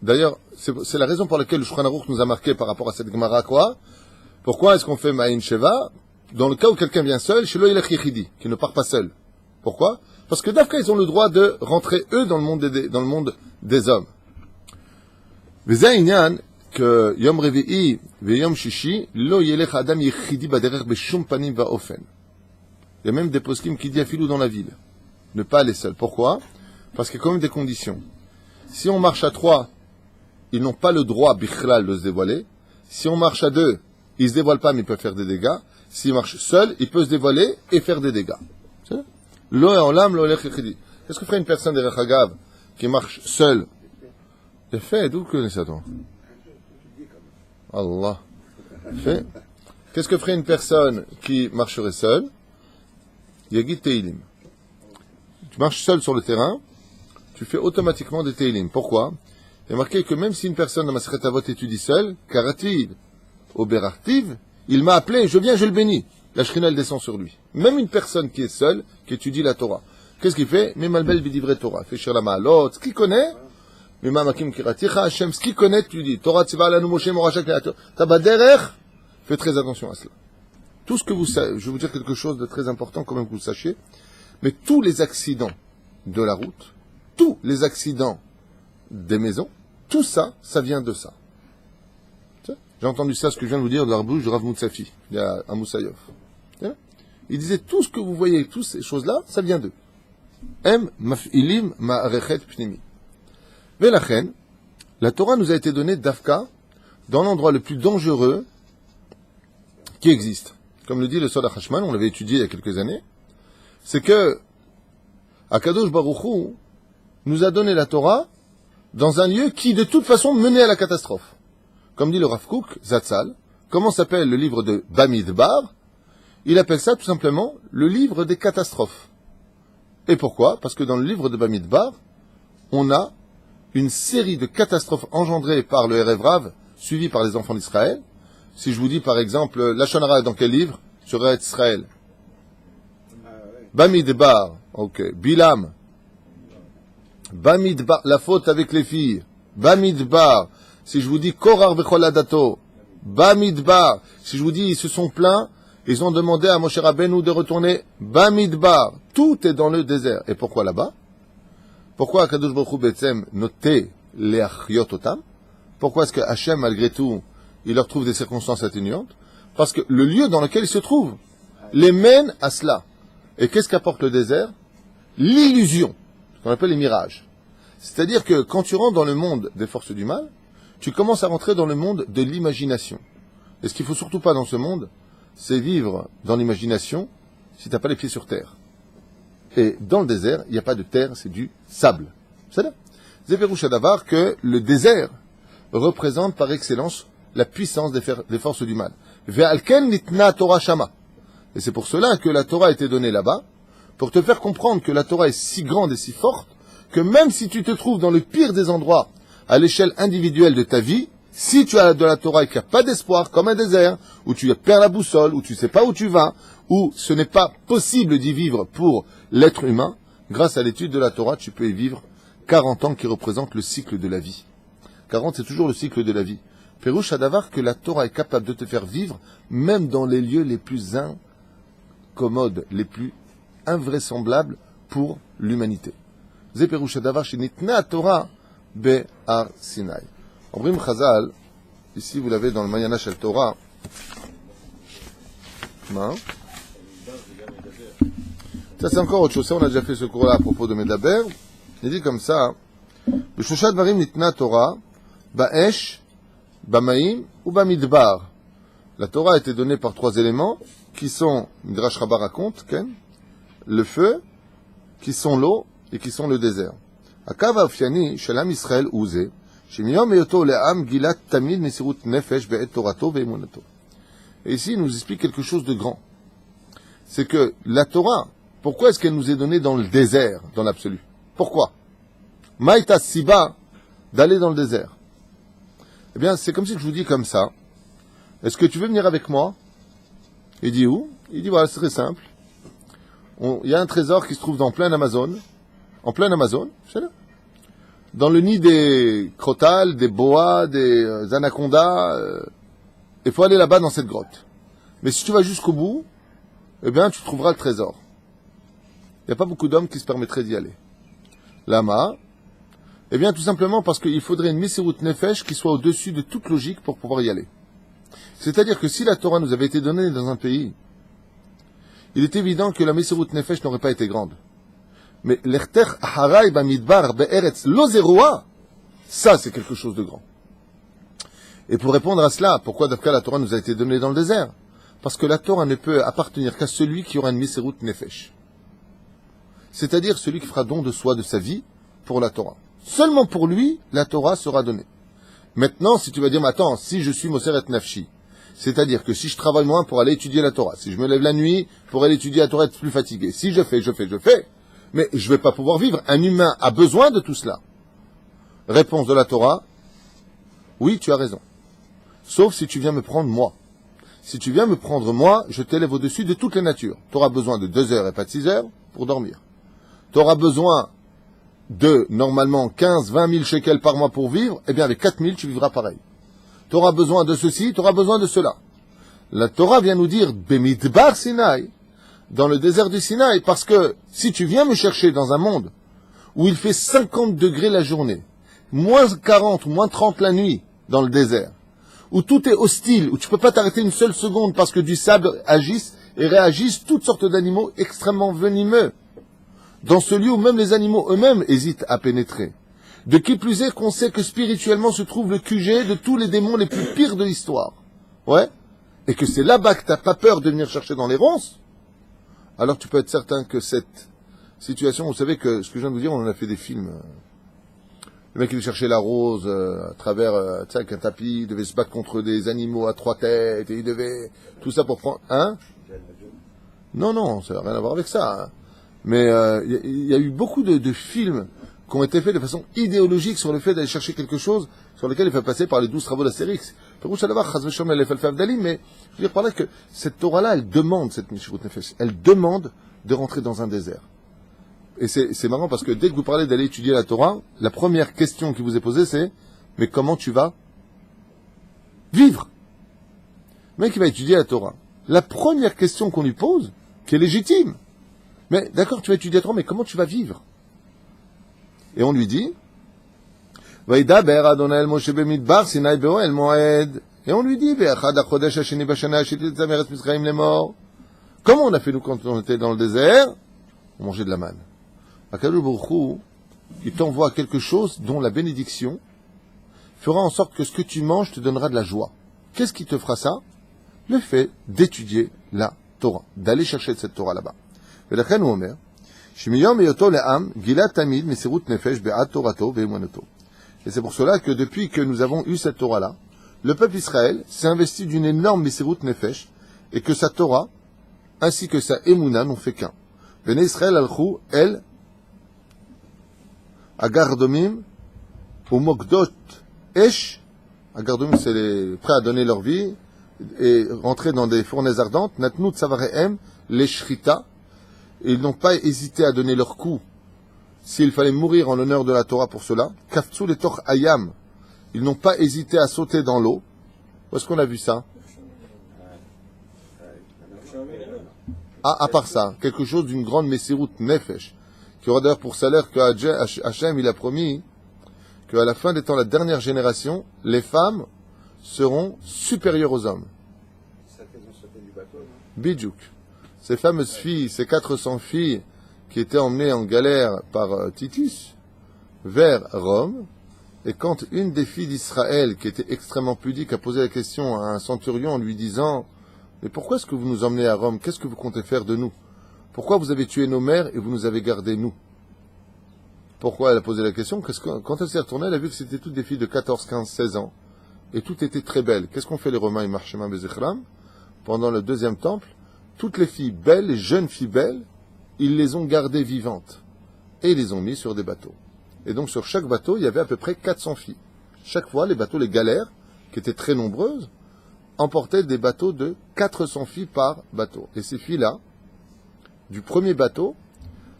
D'ailleurs, c'est la raison pour laquelle le Shulchan Aruch nous a marqué par rapport à cette Gemara, quoi. Pourquoi est-ce qu'on fait Ma'in Sheva? Dans le cas où quelqu'un vient seul, chez lo Yelech Yechidi, qui ne part pas seul. Pourquoi? Parce que d'Afka, ils ont le droit de rentrer, eux, dans le monde des hommes. V'zeh inyan, que Yom Revi'i, ve Yom Shishi, lo Yelech Adam Yechidi baderer beshum panim va'ofen. Il y a même des poskim qui disent afilou dans la ville. Ne pas aller seul. Pourquoi? Parce qu'il y a quand même des conditions. Si on marche à 3, ils n'ont pas le droit, bichlal, de se dévoiler. Si on marche à 2, ils ne se dévoilent pas, mais ils peuvent faire des dégâts. S'ils marchent seuls, ils peuvent se dévoiler et faire des dégâts. Lo e'olam, lo elech yechidi. Qu'est-ce que ferait une personne des Rechagav qui marche seule? C'est fait, d'où connais ça, toi? Allah. Fait. Qu'est-ce que ferait une personne qui marcherait seule? Yagid Teilim. Tu marches seul sur le terrain, tu fais automatiquement des Teilim. Pourquoi? Il y a marqué que même si une personne dans Masechet Avot étudie seule, Karativ, au Berartiv, il m'a appelé, je viens, je le bénis. La Shrina, elle descend sur lui. Même une personne qui est seule, qui étudie la Torah. Qu'est-ce qu'il fait? Memalbel bidivre Torah. Fait shir la ma'alot, ce qu'il connaît. Memamakim kiraticha, Hashem, ce qu'il connaît, tu dis. Torah tziva lanu Moshe morachak le'ator. Tabaderer. Faites très attention à cela. Tout ce que vous savez, je vais vous dire quelque chose de très important, quand même que vous le sachiez. Mais tous les accidents de la route, tous les accidents des maisons, tout ça, ça vient de ça. J'ai entendu ça, ce que je viens de vous dire, de la bouche de Rav Moutsafi, il y a un Moussaïov. Il disait, tout ce que vous voyez, toutes ces choses-là, ça vient d'eux. Em maf'ilim ma'arechet pnimi. Velachen, la Torah nous a été donnée d'Afka, dans l'endroit le plus dangereux qui existe. Comme le dit le Soda Hashman, on l'avait étudié il y a quelques années, c'est que Akadosh Baruch Hu nous a donné la Torah dans un lieu qui, de toute façon, menait à la catastrophe. Comme dit le Rav Kook, Zatzal, comment s'appelle le livre de Bamidbar? Il appelle ça tout simplement le livre des catastrophes. Et pourquoi? Parce que dans le livre de Bamidbar, on a une série de catastrophes engendrées par le Erev Rav, suivies par les enfants d'Israël. Si je vous dis par exemple, la Shonara dans quel livre? Sur Eretz Israël. Bamidbar, ok. Bilam. Bamidbar, la faute avec les filles. Bamidbar. Si je vous dis Korar Becholadato, Bamidbar. Si je vous dis ils se sont plaints, ils ont demandé à Moshe Rabbeinu de retourner Bamidbar. Tout est dans le désert. Et pourquoi là-bas? Pourquoi Akadosh Baruch Hu Betzem noté les Achiot Otam? Pourquoi est-ce que Hachem, malgré tout, il leur trouve des circonstances atténuantes? Parce que le lieu dans lequel ils se trouvent les mène à cela. Et qu'est-ce qu'apporte le désert? L'illusion, ce qu'on appelle les mirages. C'est-à-dire que quand tu rentres dans le monde des forces du mal, tu commences à rentrer dans le monde de l'imagination. Et ce qu'il ne faut surtout pas dans ce monde, c'est vivre dans l'imagination si tu n'as pas les pieds sur terre. Et dans le désert, il n'y a pas de terre, c'est du sable. C'est là. Zéperouch Adavar que le désert représente par excellence la puissance des forces du mal. Ve'alken nitna Torah shama. Et c'est pour cela que la Torah a été donnée là-bas, pour te faire comprendre que la Torah est si grande et si forte, que même si tu te trouves dans le pire des endroits, à l'échelle individuelle de ta vie, si tu as de la Torah et qu'il n'y a pas d'espoir, comme un désert, où tu perds la boussole, où tu ne sais pas où tu vas, où ce n'est pas possible d'y vivre pour l'être humain, grâce à l'étude de la Torah, tu peux y vivre 40 ans qui représentent le cycle de la vie. 40, c'est toujours le cycle de la vie. Pérouche Adavar, que la Torah est capable de te faire vivre, même dans les lieux les plus incommodes, les plus invraisemblables pour l'humanité. Zé Pérouche Adavar, chez Nitna Torah, Be'ar Sinai. Obrim Chazal, ici vous l'avez dans le Mayana Shel Torah. Ça c'est encore autre chose. Ça on a déjà fait ce cours-là à propos de Medaber. Il dit comme ça, B'shoshat Varim Nitna Torah, Ba'esh, Ba'maim ou Ba'midbar. La Torah a été donnée par 3 éléments qui sont, Midrash Rabbah raconte, Ken, le feu, qui sont l'eau et qui sont le désert. Akav Afiani, Shalam Israël Ouzé, Shemiyom Eyoto Le'am Gilat Tamid Mesirut Nefesh Be'et Torato Ve'emunato. Et ici, il nous explique quelque chose de grand. C'est que la Torah, pourquoi est-ce qu'elle nous est donnée dans le désert, dans l'absolu? Pourquoi? Maïta Siba, d'aller dans le désert. Eh bien, c'est comme si je vous dis comme ça. Est-ce que tu veux venir avec moi? Il dit où? Il dit voilà, c'est très simple. Il y a un trésor qui se trouve en plein Amazon, dans le nid des crotales, des boas, des anacondas. Il faut aller là-bas dans cette grotte. Mais si tu vas jusqu'au bout, eh bien, tu trouveras le trésor. Il n'y a pas beaucoup d'hommes qui se permettraient d'y aller. Lama, eh bien, tout simplement parce qu'il faudrait une Mesirut Nefesh qui soit au-dessus de toute logique pour pouvoir y aller. C'est-à-dire que si la Torah nous avait été donnée dans un pays, il est évident que la Mesirut Nefesh n'aurait pas été grande. Mais l'Erter Haray Bamidbar Be'eretz Lozeroa, ça c'est quelque chose de grand. Et pour répondre à cela, pourquoi d'après la Torah nous a été donnée dans le désert? Parce que la Torah ne peut appartenir qu'à celui qui aura une Mesirut Nefesh. C'est-à-dire celui qui fera don de soi, de sa vie, pour la Torah. Seulement pour lui, la Torah sera donnée. Maintenant, si tu vas dire, mais attends, si je suis Moser et Nafshi, c'est-à-dire que si je travaille moins pour aller étudier la Torah, si je me lève la nuit pour aller étudier la Torah, être plus fatigué, si je fais, mais je ne vais pas pouvoir vivre. Un humain a besoin de tout cela. Réponse de la Torah, oui, tu as raison. Sauf si tu viens me prendre moi. Si tu viens me prendre moi, je t'élève au-dessus de toutes les natures. Tu auras besoin de 2 heures et pas de 6 heures pour dormir. Tu auras besoin de, normalement, 15, 20 000 shekels par mois pour vivre, eh bien avec 4 000, tu vivras pareil. Tu auras besoin de ceci, tu auras besoin de cela. La Torah vient nous dire, Bemidbar Sinaï, dans le désert du Sinaï, parce que si tu viens me chercher dans un monde où il fait 50 degrés la journée, moins 40 ou moins 30 la nuit, dans le désert, où tout est hostile, où tu peux pas t'arrêter une seule seconde parce que du sable agisse et réagissent toutes sortes d'animaux extrêmement venimeux. Dans ce lieu où même les animaux eux-mêmes hésitent à pénétrer. De qui plus est qu'on sait que spirituellement se trouve le QG de tous les démons les plus pires de l'histoire. Ouais. Et que c'est là-bas que t'as pas peur de venir chercher dans les ronces. Alors tu peux être certain que cette situation, vous savez que ce que je viens de vous dire, on en a fait des films. Le mec il cherchait la rose à travers, tu sais, avec un tapis, il devait se battre contre des animaux à 3 têtes, et il devait, tout ça pour prendre, hein? Non, ça n'a rien à voir avec ça, hein. Mais il y a eu beaucoup de films qui ont été faits de façon idéologique sur le fait d'aller chercher quelque chose sur lequel il faut passer par les 12 travaux d'Astérix. Mais je veux dire par là que cette Torah-là, elle demande cette Mesirut Nefesh. Elle demande de rentrer dans un désert. Et c'est marrant parce que dès que vous parlez d'aller étudier la Torah, la première question qui vous est posée c'est « Mais comment tu vas vivre ?» Le mec qui va étudier la Torah. La première question qu'on lui pose, qui est légitime, mais d'accord, tu vas étudier la Torah, mais comment tu vas vivre? Et on lui dit « Vaidaber Adonai el Moshe bemidbar Sinai be'oel moed » et on lui dit « Ve'achad hachodesh hasheni bashana hashitit zameres Mitzrayim lemor » Comment on a fait nous quand on était dans le désert? On mangeait de la manne. Akadosh Baruch Hu, il t'envoie quelque chose dont la bénédiction fera en sorte que ce que tu manges te donnera de la joie. Qu'est-ce qui te fera ça? Le fait d'étudier la Torah, d'aller chercher cette Torah là-bas. ולכן הוא אומר, שמיום היותו לעם גילה תמיד מסירות נפש בעד תורתו ואמונתו. Et c'est pour cela que depuis que nous avons eu cette Torah-là, le peuple Israël s'est investi d'une énorme Mesirut Nefesh et que sa Torah, ainsi que sa Emouna n'ont fait qu'un. Bnei Israël alchou el agardomim ou mokdot esh. Agardomim, c'est les prêts à donner leur vie et rentrer dans des fournaises ardentes. Natnu tsavarehem les shrita. Et ils n'ont pas hésité à donner leur coup s'il fallait mourir en l'honneur de la Torah pour cela. Kaftsou les toch ayam. Ils n'ont pas hésité à sauter dans l'eau. Où est-ce qu'on a vu ça? Ah, à part ça, quelque chose d'une grande Mesirut Nefesh, qui aura d'ailleurs pour salaire que Hachem il a promis qu'à la fin des temps, la dernière génération, les femmes seront supérieures aux hommes. Bidjouk. Ces fameuses filles, ces 400 filles qui étaient emmenées en galère par Titus vers Rome, et quand une des filles d'Israël, qui était extrêmement pudique, a posé la question à un centurion en lui disant « Mais pourquoi est-ce que vous nous emmenez à Rome? Qu'est-ce que vous comptez faire de nous? Pourquoi vous avez tué nos mères et vous nous avez gardés nous ?» Pourquoi elle a posé la question? Quand elle s'est retournée, elle a vu que c'était toutes des filles de 14, 15, 16 ans, et toutes étaient très belles. Qu'est-ce qu'ont fait les Romains et Marchema Bezechram? Pendant le deuxième temple, toutes les filles belles, les jeunes filles belles, ils les ont gardées vivantes. Et ils les ont mis sur des bateaux. Et donc sur chaque bateau, il y avait à peu près 400 filles. Chaque fois, les bateaux, les galères, qui étaient très nombreuses, emportaient des bateaux de 400 filles par bateau. Et ces filles-là, du premier bateau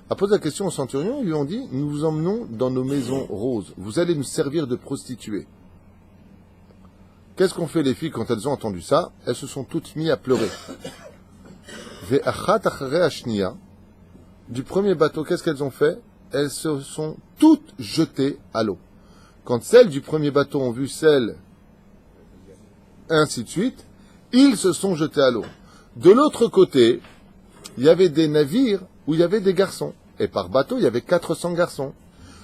a posé la question au centurion. Ils lui ont dit, nous vous emmenons dans nos maisons roses. Vous allez nous servir de prostituées. Qu'est-ce qu'ont fait les filles quand elles ont entendu ça? Elles se sont toutes mises à pleurer. Ve'achat acharei hashniya. Du premier bateau, qu'est-ce qu'elles ont fait? Elles se sont toutes jetées à l'eau. Quand celles du premier bateau ont vu celles, ainsi de suite, ils se sont jetés à l'eau. De l'autre côté, il y avait des navires où il y avait des garçons. Et par bateau, il y avait 400 garçons.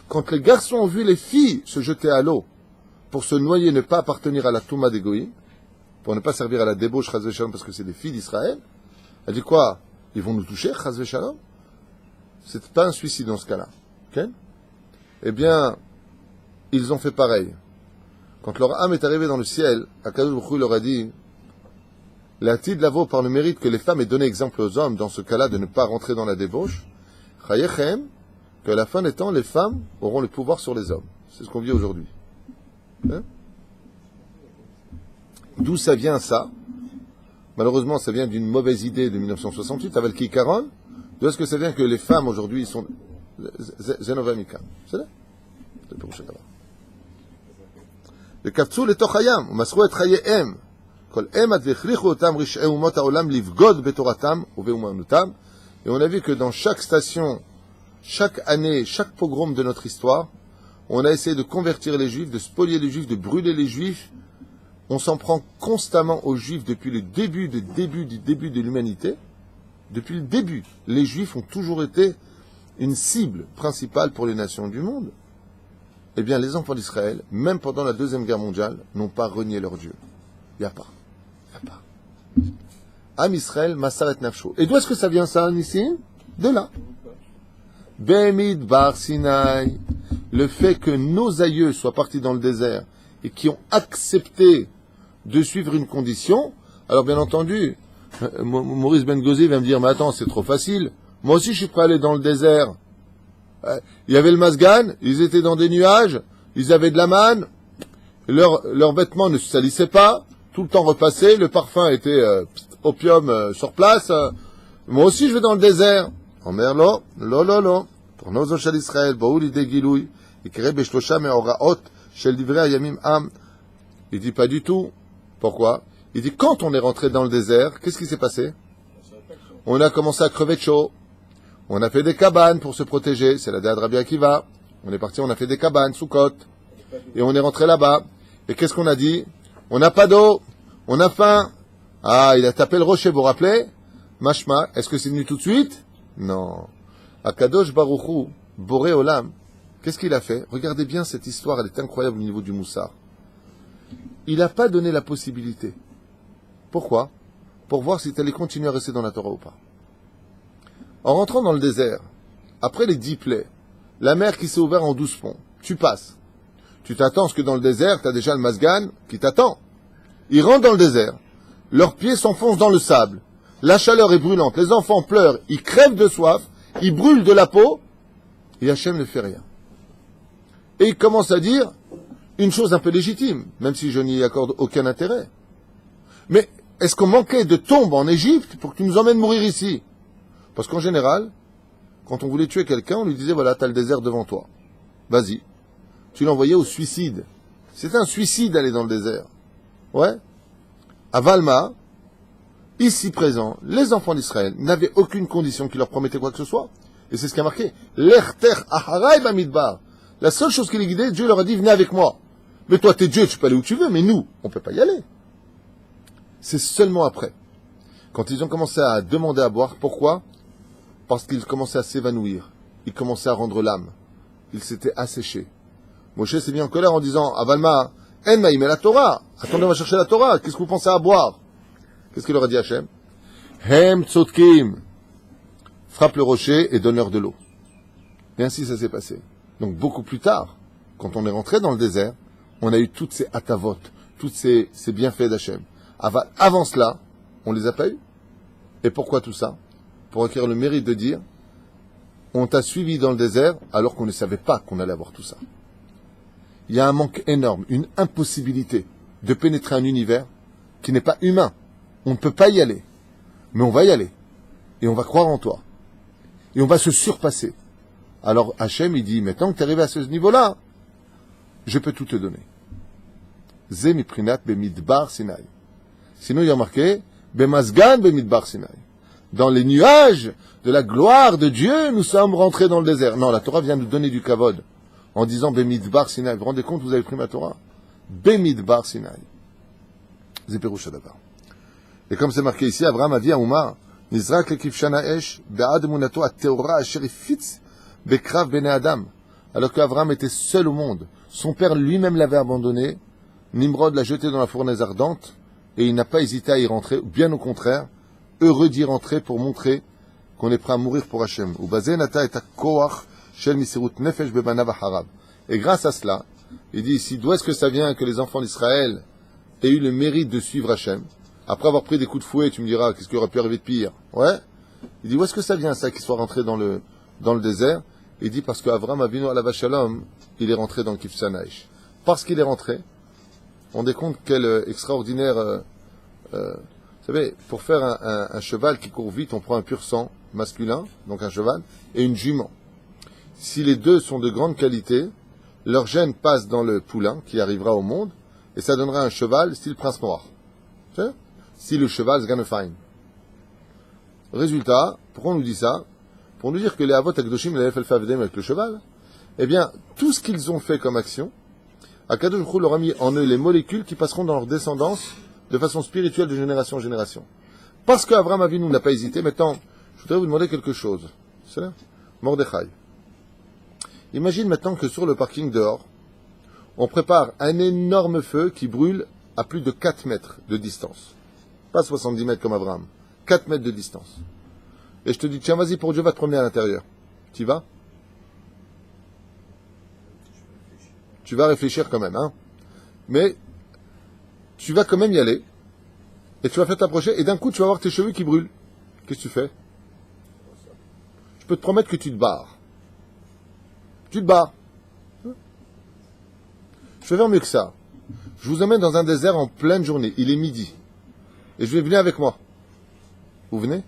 Quand les garçons ont vu les filles se jeter à l'eau pour se noyer, ne pas appartenir à la Touma des Goïms, pour ne pas servir à la débauche, Chas v'Shalom, parce que c'est des filles d'Israël, elle dit quoi? Ils vont nous toucher, Chas v'Shalom? C'est pas un suicide dans ce cas-là. Okay? Eh bien, ils ont fait pareil. Quand leur âme est arrivée dans le ciel, Akadosh Baruch Hu leur a dit, la Tid Lavo, par le mérite que les femmes aient donné exemple aux hommes, dans ce cas-là, de ne pas rentrer dans la débauche, Chayechem, qu'à la fin des temps, les femmes auront le pouvoir sur les hommes. C'est ce qu'on vit aujourd'hui. Hein? D'où ça vient ça? Malheureusement, ça vient d'une mauvaise idée de 1968, avec Kikaron. D'où est-ce que ça vient que les femmes aujourd'hui sont Zenovamika? C'est là? C'est le Pirouche Akava. Le Kaftsou le Tochayam, ou Masrou et Chayehem. Kol Emat vechrichu otam rish'e umot haolam livgod betoratam uve'umanutam. Et on a vu que dans chaque station, chaque année, chaque pogrom de notre histoire, on a essayé de convertir les Juifs, de spolier les Juifs, de brûler les Juifs. On s'en prend constamment aux Juifs depuis le début de l'humanité. Depuis le début, les Juifs ont toujours été une cible principale pour les nations du monde. Eh bien, les enfants d'Israël, même pendant la Deuxième Guerre mondiale, n'ont pas renié leur Dieu. Il n'y a pas. Am Israël, Masaret Nafsho. Et d'où est-ce que ça vient ça, ici? De là. Bemid Bar Sinai. Le fait que nos aïeux soient partis dans le désert et qui ont accepté de suivre une condition. Alors, bien entendu, Maurice Ben Gauzy va me dire, mais attends, c'est trop facile. Moi aussi, je suis prêt à aller dans le désert. Il y avait le Masgan, ils étaient dans des nuages, ils avaient de la manne, leurs vêtements ne se salissaient pas, tout le temps repassé, le parfum était opium sur place. Moi aussi, je vais dans le désert. En mer, lo. Pour nos Oshal Israël, Baoul ide Gilouy, Ikre Beshlosha Meoraot, Shel Divrei Ayamim Am. Il dit pas du tout. Pourquoi? Il dit, quand on est rentré dans le désert, qu'est-ce qui s'est passé? On a commencé à crever de chaud. On a fait des cabanes pour se protéger. C'est la Déad Rabbi Akiva. On est parti, on a fait des cabanes sous côte. Et on est rentré là-bas. Et qu'est-ce qu'on a dit? On n'a pas d'eau. On a faim. Ah, il a tapé le rocher, vous vous rappelez? Mashma. Est-ce que c'est venu tout de suite? Non. Akadosh Baruchu, Boré Olam. Qu'est-ce qu'il a fait? Regardez bien cette histoire, elle est incroyable au niveau du Moussar. Il n'a pas donné la possibilité. Pourquoi? Pour voir si tu allais continuer à rester dans la Torah ou pas. En rentrant dans le désert, après les 10 plaies, la mer qui s'est ouverte en 12 ponts, tu passes. Tu t'attends parce que dans le désert, tu as déjà le Masgan qui t'attend. Ils rentrent dans le désert, leurs pieds s'enfoncent dans le sable, la chaleur est brûlante, les enfants pleurent, ils crèvent de soif, ils brûlent de la peau, et Hachem ne fait rien. Et il commence à dire une chose un peu légitime, même si je n'y accorde aucun intérêt. Mais est-ce qu'on manquait de tombes en Égypte pour que tu nous emmènes mourir ici? Parce qu'en général, quand on voulait tuer quelqu'un, on lui disait, voilà, t'as le désert devant toi. Vas-y. Tu l'envoyais au suicide. C'était un suicide d'aller dans le désert. Ouais. À Valma, ici présent, les enfants d'Israël n'avaient aucune condition qui leur promettait quoi que ce soit. Et c'est ce qui a marqué. L'erter aharai bamidbar. La seule chose qui les guidait, Dieu leur a dit, venez avec moi. Mais toi, t'es Dieu, tu peux aller où tu veux, mais nous, on peut pas y aller. C'est seulement après. Quand ils ont commencé à demander à boire, pourquoi? Parce qu'ils commençaient à s'évanouir. Ils commençaient à rendre l'âme. Ils s'étaient asséchés. Moshe s'est mis en colère en disant, Avalma, en maïm la Torah. Attendez, on va chercher la Torah. Qu'est-ce que vous pensez à boire? Qu'est-ce qu'il leur a dit Hachem? Hem tzotkim. Frappe le rocher et donne-leur de l'eau. Et ainsi ça s'est passé. Donc beaucoup plus tard, quand on est rentré dans le désert, on a eu toutes ces hatavot, tous ces bienfaits d'Hachem. Avant cela, on les a pas eus. Et pourquoi tout ça? Pour acquérir le mérite de dire, on t'a suivi dans le désert alors qu'on ne savait pas qu'on allait avoir tout ça. Il y a un manque énorme, une impossibilité de pénétrer un univers qui n'est pas humain. On ne peut pas y aller. Mais on va y aller. Et on va croire en toi. et on va se surpasser. Alors Hachem, il dit, maintenant que tu es arrivé à ce niveau-là, je peux tout te donner. Zé miprinat bemidbar Sinaï. Sinon, il y a marqué, bemazgan bemidbar Sinaï. Dans les nuages de la gloire de Dieu, nous sommes rentrés dans le désert. Non, la Torah vient nous donner du kavod en disant bemidbar Sinaï. Vous vous rendez compte, vous avez pris ma Torah? Bemidbar Sinaï. Zé perouch hadavar. Et comme c'est marqué ici, Abraham a dit à Oumar, Nizrak lekivshana esh, be'ad munato at-teora asher ifitz bekrav bene Adam. Alors qu'Abraham était seul au monde, son père lui-même l'avait abandonné, Nimrod l'a jeté dans la fournaise ardente, et il n'a pas hésité à y rentrer, bien au contraire, heureux d'y rentrer pour montrer qu'on est prêt à mourir pour Hachem. Et grâce à cela, il dit ici, d'où est-ce que ça vient que les enfants d'Israël aient eu le mérite de suivre Hachem? Après avoir pris des coups de fouet, tu me diras, qu'est-ce qui aurait pu arriver de pire? Ouais. Il dit, où est-ce que ça vient, ça, qu'ils soient rentrés dans le désert? Il dit, parce qu'Avram Avinu alav shalom, il est rentré dans le Kifsanaïch. Parce qu'il est rentré, on rendez compte quel extraordinaire, vous savez, pour faire un cheval qui court vite, on prend un pur sang masculin, donc un cheval, et une jument. Si les deux sont de grande qualité, leur gène passe dans le poulain, qui arrivera au monde, et ça donnera un cheval style prince noir. Si le cheval Sganefein. Résultat, pourquoi on nous dit ça? Pour nous dire que les Avot Akdoshim, les FL Favdem avec le cheval, eh bien, tout ce qu'ils ont fait comme action, Akadosh Baruch Hu leur a mis en eux les molécules qui passeront dans leur descendance de façon spirituelle de génération en génération. Parce qu'Avraham Avinu n'a pas hésité, maintenant, je voudrais vous demander quelque chose. C'est là? Mordechai. Imagine maintenant que sur le parking dehors, on prépare un énorme feu qui brûle à plus de 4 mètres de distance. Pas 70 mètres comme Abraham. 4 mètres de distance. Et je te dis, tiens, vas-y, pour Dieu, va te promener à l'intérieur. Tu y vas? Tu vas réfléchir quand même, hein. Mais, tu vas quand même y aller. Et tu vas faire t'approcher, et d'un coup, tu vas voir tes cheveux qui brûlent. Qu'est-ce que tu fais? Je peux te promettre que tu te barres. Tu te barres. Je vais faire mieux que ça. Je vous emmène dans un désert en pleine journée. Il est midi. Et je vais venir avec moi. Vous venez?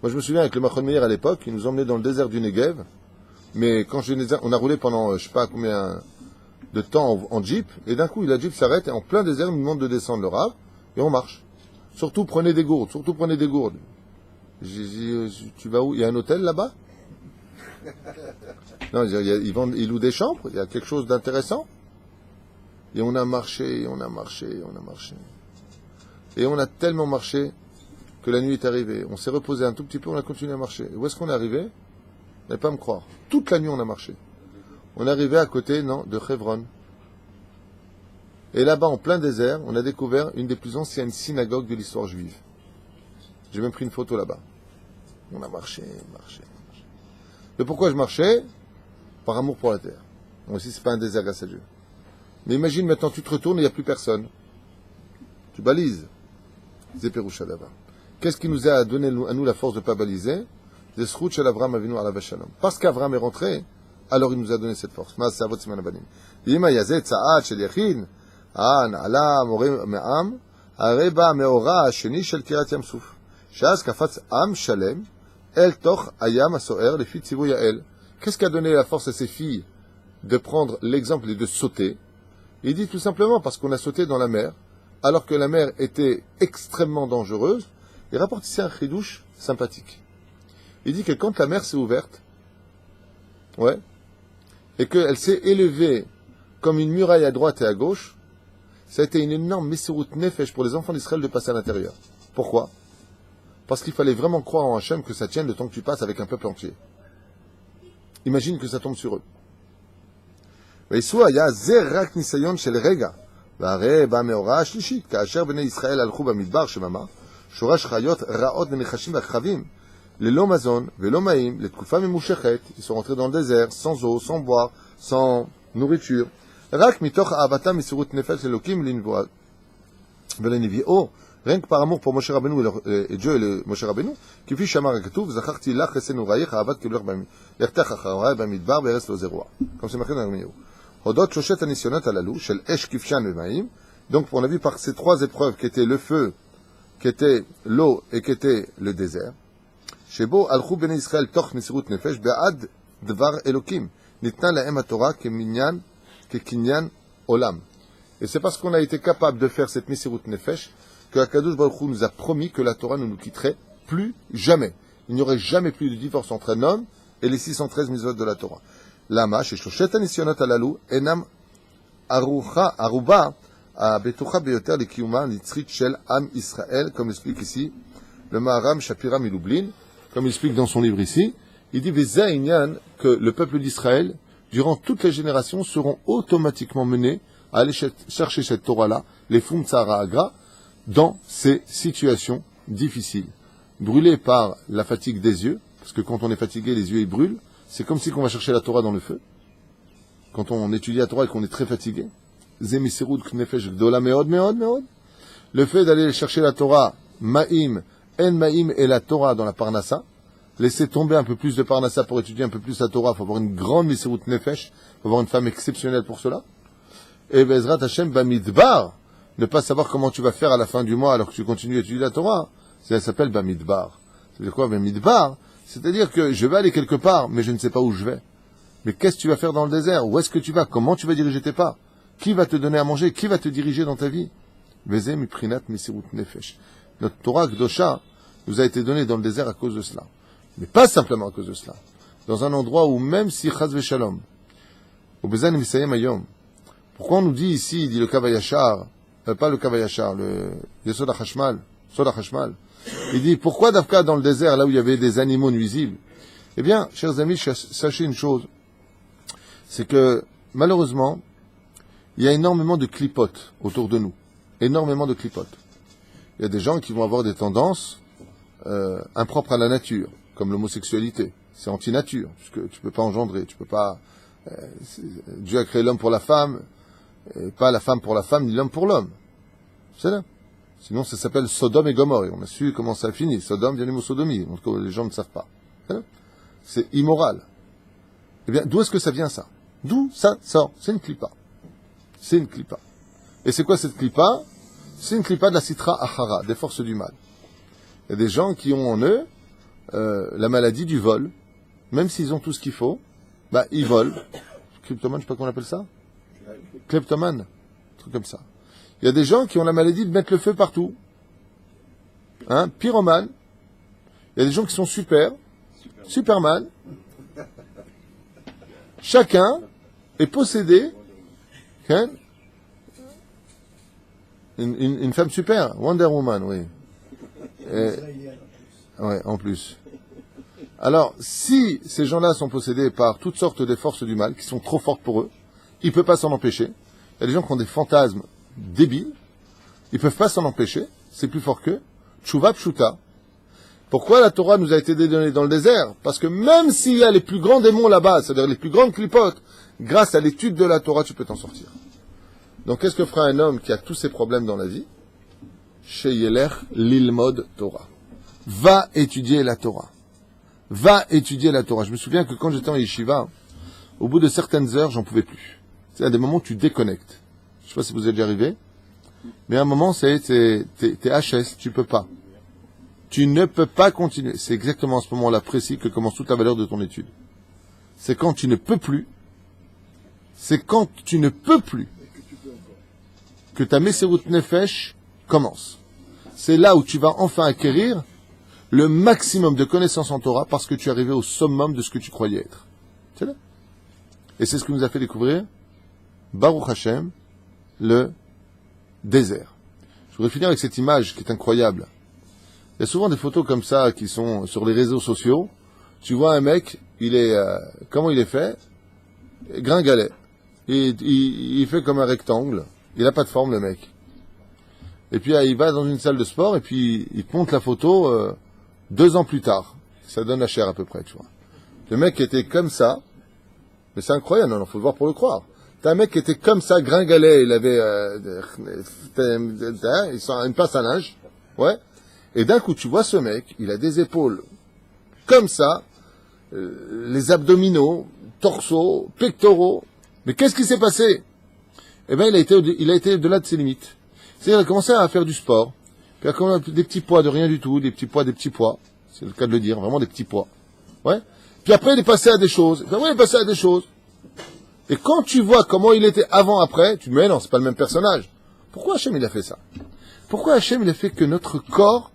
Moi, je me souviens avec le Machon Meir à l'époque, il nous emmenait dans le désert du Negev. Mais quand on a roulé pendant, je sais pas combien de temps en Jeep, et d'un coup, la Jeep s'arrête, et en plein désert, il nous demande de descendre le Rav, et on marche. Surtout, prenez des gourdes. J'ai dit, tu vas où? Il y a un hôtel là-bas? Non, ils louent des chambres, il y a quelque chose d'intéressant. Et on a marché. Et on a tellement marché que la nuit est arrivée. On s'est reposé un tout petit peu, on a continué à marcher. Et où est-ce qu'on est arrivé? Vous n'allez pas me croire. Toute la nuit, on a marché. On est arrivé à côté, de Hebron. Et là-bas, en plein désert, on a découvert une des plus anciennes synagogues de l'histoire juive. J'ai même pris une photo là-bas. On a marché. Mais pourquoi je marchais? Par amour pour la terre. Moi aussi, c'est pas un désert grâce à Dieu. Mais imagine maintenant, tu te retournes et il n'y a plus personne. Tu balises. Zéperoucha là-bas. Qu'est-ce qui nous a donné à nous la force de ne pas baliser? Zesrouch el Avram Avinu alav shalom. Parce qu'Avram est rentré, alors il nous a donné cette force. Maas savot siman abanim. Yima yazet tza'at shel yachin. Na'ala me'am. Areba me'ora sheni shel kirat yam suf. Shaz kafatz am shalem. El toch ayam asoer les filles de Tzivou Yael. Qu'est-ce qui a donné la force à ces filles de prendre l'exemple et de sauter? Il dit tout simplement parce qu'on a sauté dans la mer, alors que la mer était extrêmement dangereuse. Il rapporte ici un chidouche sympathique. Il dit que quand la mer s'est ouverte, et qu'elle s'est élevée comme une muraille à droite et à gauche, ça a été une énorme mesirut nefesh pour les enfants d'Israël de passer à l'intérieur. Pourquoi? Parce qu'il fallait vraiment croire en Hachem que ça tienne le temps que tu passes avec un peuple entier. Imagine que ça tombe sur eux. ויסוע היה זה רק ניסיון של רגע, והרי במאורע השלישית, כאשר בני ישראל הלכו במדבר שממה, שורש חיות רעות ונחשים ועכבים, ללא מזון ולא מים, לתקופה ממושכת, ils sont rentrés dans le désert, sans eau, sans boire, sans nourriture, רק מתוך אהבתם מסירות נפש לאלוקים לנבואה ולנביאו, rien que par amour pour Moshe Rabbeinu et Dieu et Moshe Rabbeinu, כפי שאמר הכתוב, זכרתי לך חסד נעורייך, אהבת כבלך לכתך אחריי במדבר וארץ לא זרוע. comme c'est marqué dans Yirmiyahu. Hodot Shoshet Anisionot Alalou, Shel Esh Kifshan Vemaim. Donc, on a vu par ces trois épreuves qui étaient le feu, qui était l'eau et qui était le désert. שבו הלכו בני ישראל תוך מסירות נפש בעד דבר אלוקים. ניתנה להם התורה כקניין עולם. Et c'est parce qu'on a été capable de faire cette Messirut Nefesh que Akadosh Baruch Hu nous a promis que la Torah ne nous quitterait plus jamais. Il n'y aurait jamais plus de divorce entre un homme et les 613 mitzvot de la Torah. Lama, sheshoshet hanisyonot halalu, enam aruba abetocha beyoter likiyuma nitzrit shel am Israël, comme explique ici le Maharam Shapira Milublin, comme il explique dans son livre ici. Il dit Veza inyan que le peuple d'Israël, durant toutes les générations, seront automatiquement menés à aller chercher cette Torah-là, les Fum Tzara Agra, dans ces situations difficiles. Brûlés par la fatigue des yeux, parce que quand on est fatigué, les yeux ils brûlent, c'est comme si on va chercher la Torah dans le feu. Quand on étudie la Torah et qu'on est très fatigué, Zemisirud Knefesh Gdola Meod Meod Meod, le fait d'aller chercher la Torah, Ma'im, En Ma'im et la Torah dans la Parnassa, laisser tomber un peu plus de Parnassa pour étudier un peu plus la Torah, il faut avoir une grande Misirut Nefesh, il faut avoir une femme exceptionnelle pour cela. Et Bezrat Hashem Bamidbar, ne pas savoir comment tu vas faire à la fin du mois alors que tu continues à étudier la Torah, ça s'appelle Bamidbar. C'est quoi Bamidbar? C'est-à-dire que je vais aller quelque part, mais je ne sais pas où je vais. Mais qu'est-ce que tu vas faire dans le désert? Où est-ce que tu vas? Comment tu vas diriger tes pas? Qui va te donner à manger? Qui va te diriger dans ta vie? Vezem Miprinat Misirut Nefesh. Notre Torah Gdosha nous a été donnée dans le désert à cause de cela. Mais pas simplement à cause de cela. Dans un endroit où même si Chaz Veshalom, au Bezan Misayem Ayom, pourquoi on nous dit ici, dit le Kavayachar, pas le Kavayachar, le Yesod HaChashmal, il dit, pourquoi Dafka dans le désert, là où il y avait des animaux nuisibles? Eh bien, chers amis, sachez une chose, c'est que, malheureusement, il y a énormément de clipotes autour de nous. Énormément de clipotes. Il y a des gens qui vont avoir des tendances impropres à la nature, comme l'homosexualité. C'est anti-nature, puisque tu peux pas engendrer, tu peux pas... Dieu a créé l'homme pour la femme, et pas la femme pour la femme, ni l'homme pour l'homme. C'est là. Sinon, ça s'appelle Sodome et Gomorrhe. On a su comment ça finit. Sodome vient du mot sodomie. En tout cas, les gens ne savent pas. C'est immoral. Eh bien, d'où est-ce que ça vient, ça? D'où ça sort? C'est une clipa. C'est une clipa. Et c'est quoi cette clipa? C'est une clipa de la citra achara, des forces du mal. Il y a des gens qui ont en eux la maladie du vol. Même s'ils ont tout ce qu'il faut, bah, ils volent. Kleptomane, je sais pas comment on appelle ça? Kleptomane. Un truc comme ça. Il y a des gens qui ont la maladie de mettre le feu partout. Hein? Pyromane. Il y a des gens qui sont Superman. Chacun est possédé. Hein? Une femme super. Wonder Woman, oui. Ouais, en plus. Alors, si ces gens-là sont possédés par toutes sortes de forces du mal, qui sont trop fortes pour eux, ils ne peuvent pas s'en empêcher. Il y a des gens qui ont des fantasmes débiles, ils ne peuvent pas s'en empêcher, c'est plus fort qu'eux. Tshuva pshuta. Pourquoi la Torah nous a été donnée dans le désert? Parce que même s'il y a les plus grands démons là-bas, c'est-à-dire les plus grandes clipotes, grâce à l'étude de la Torah, tu peux t'en sortir. Donc qu'est-ce que fera un homme qui a tous ses problèmes dans la vie? Sheyelech lilmod Torah. Va étudier la Torah. Va étudier la Torah. Je me souviens que quand j'étais en yeshiva, au bout de certaines heures, j'en pouvais plus. C'est à des moments où tu déconnectes. Je sais pas si vous êtes déjà arrivé, mais à un moment, t'es HS, tu peux pas. Tu ne peux pas continuer. C'est exactement à ce moment-là précis que commence toute la valeur de ton étude. C'est quand tu ne peux plus. C'est quand tu ne peux plus que ta Messirut Nefesh commence. C'est là où tu vas enfin acquérir le maximum de connaissances en Torah parce que tu es arrivé au summum de ce que tu croyais être. C'est là. Et c'est ce que nous a fait découvrir Baruch Hashem, le désert. Je voudrais finir avec cette image qui est incroyable. Il y a souvent des photos comme ça qui sont sur les réseaux sociaux. Tu vois un mec, comment il est fait? Gringalet. Il fait comme un rectangle. Il n'a pas de forme, le mec. Et puis il va dans une salle de sport et puis il te montre la photo 2 ans plus tard. Ça donne la chair à peu près, tu vois. Le mec était comme ça. Mais c'est incroyable, non, faut le voir pour le croire. T'as un mec qui était comme ça, gringalet, il avait une passe à linge. Ouais. Et d'un coup, tu vois ce mec, il a des épaules comme ça, les abdominaux, torso, pectoraux. Mais qu'est-ce qui s'est passé? Eh bien, il a été au-delà de ses limites. C'est-à-dire, il a commencé à faire du sport, puis il a commencé des petits poids de rien du tout, des petits poids. c'est le cas de le dire, vraiment des petits pois. Ouais. Puis après, il est passé à des choses. Puis après, il est passé à des choses. Et quand tu vois comment il était avant, après, tu te dis, mais non, c'est pas le même personnage. Pourquoi Hachem, il a fait ça? Pourquoi Hachem, il a fait que notre corps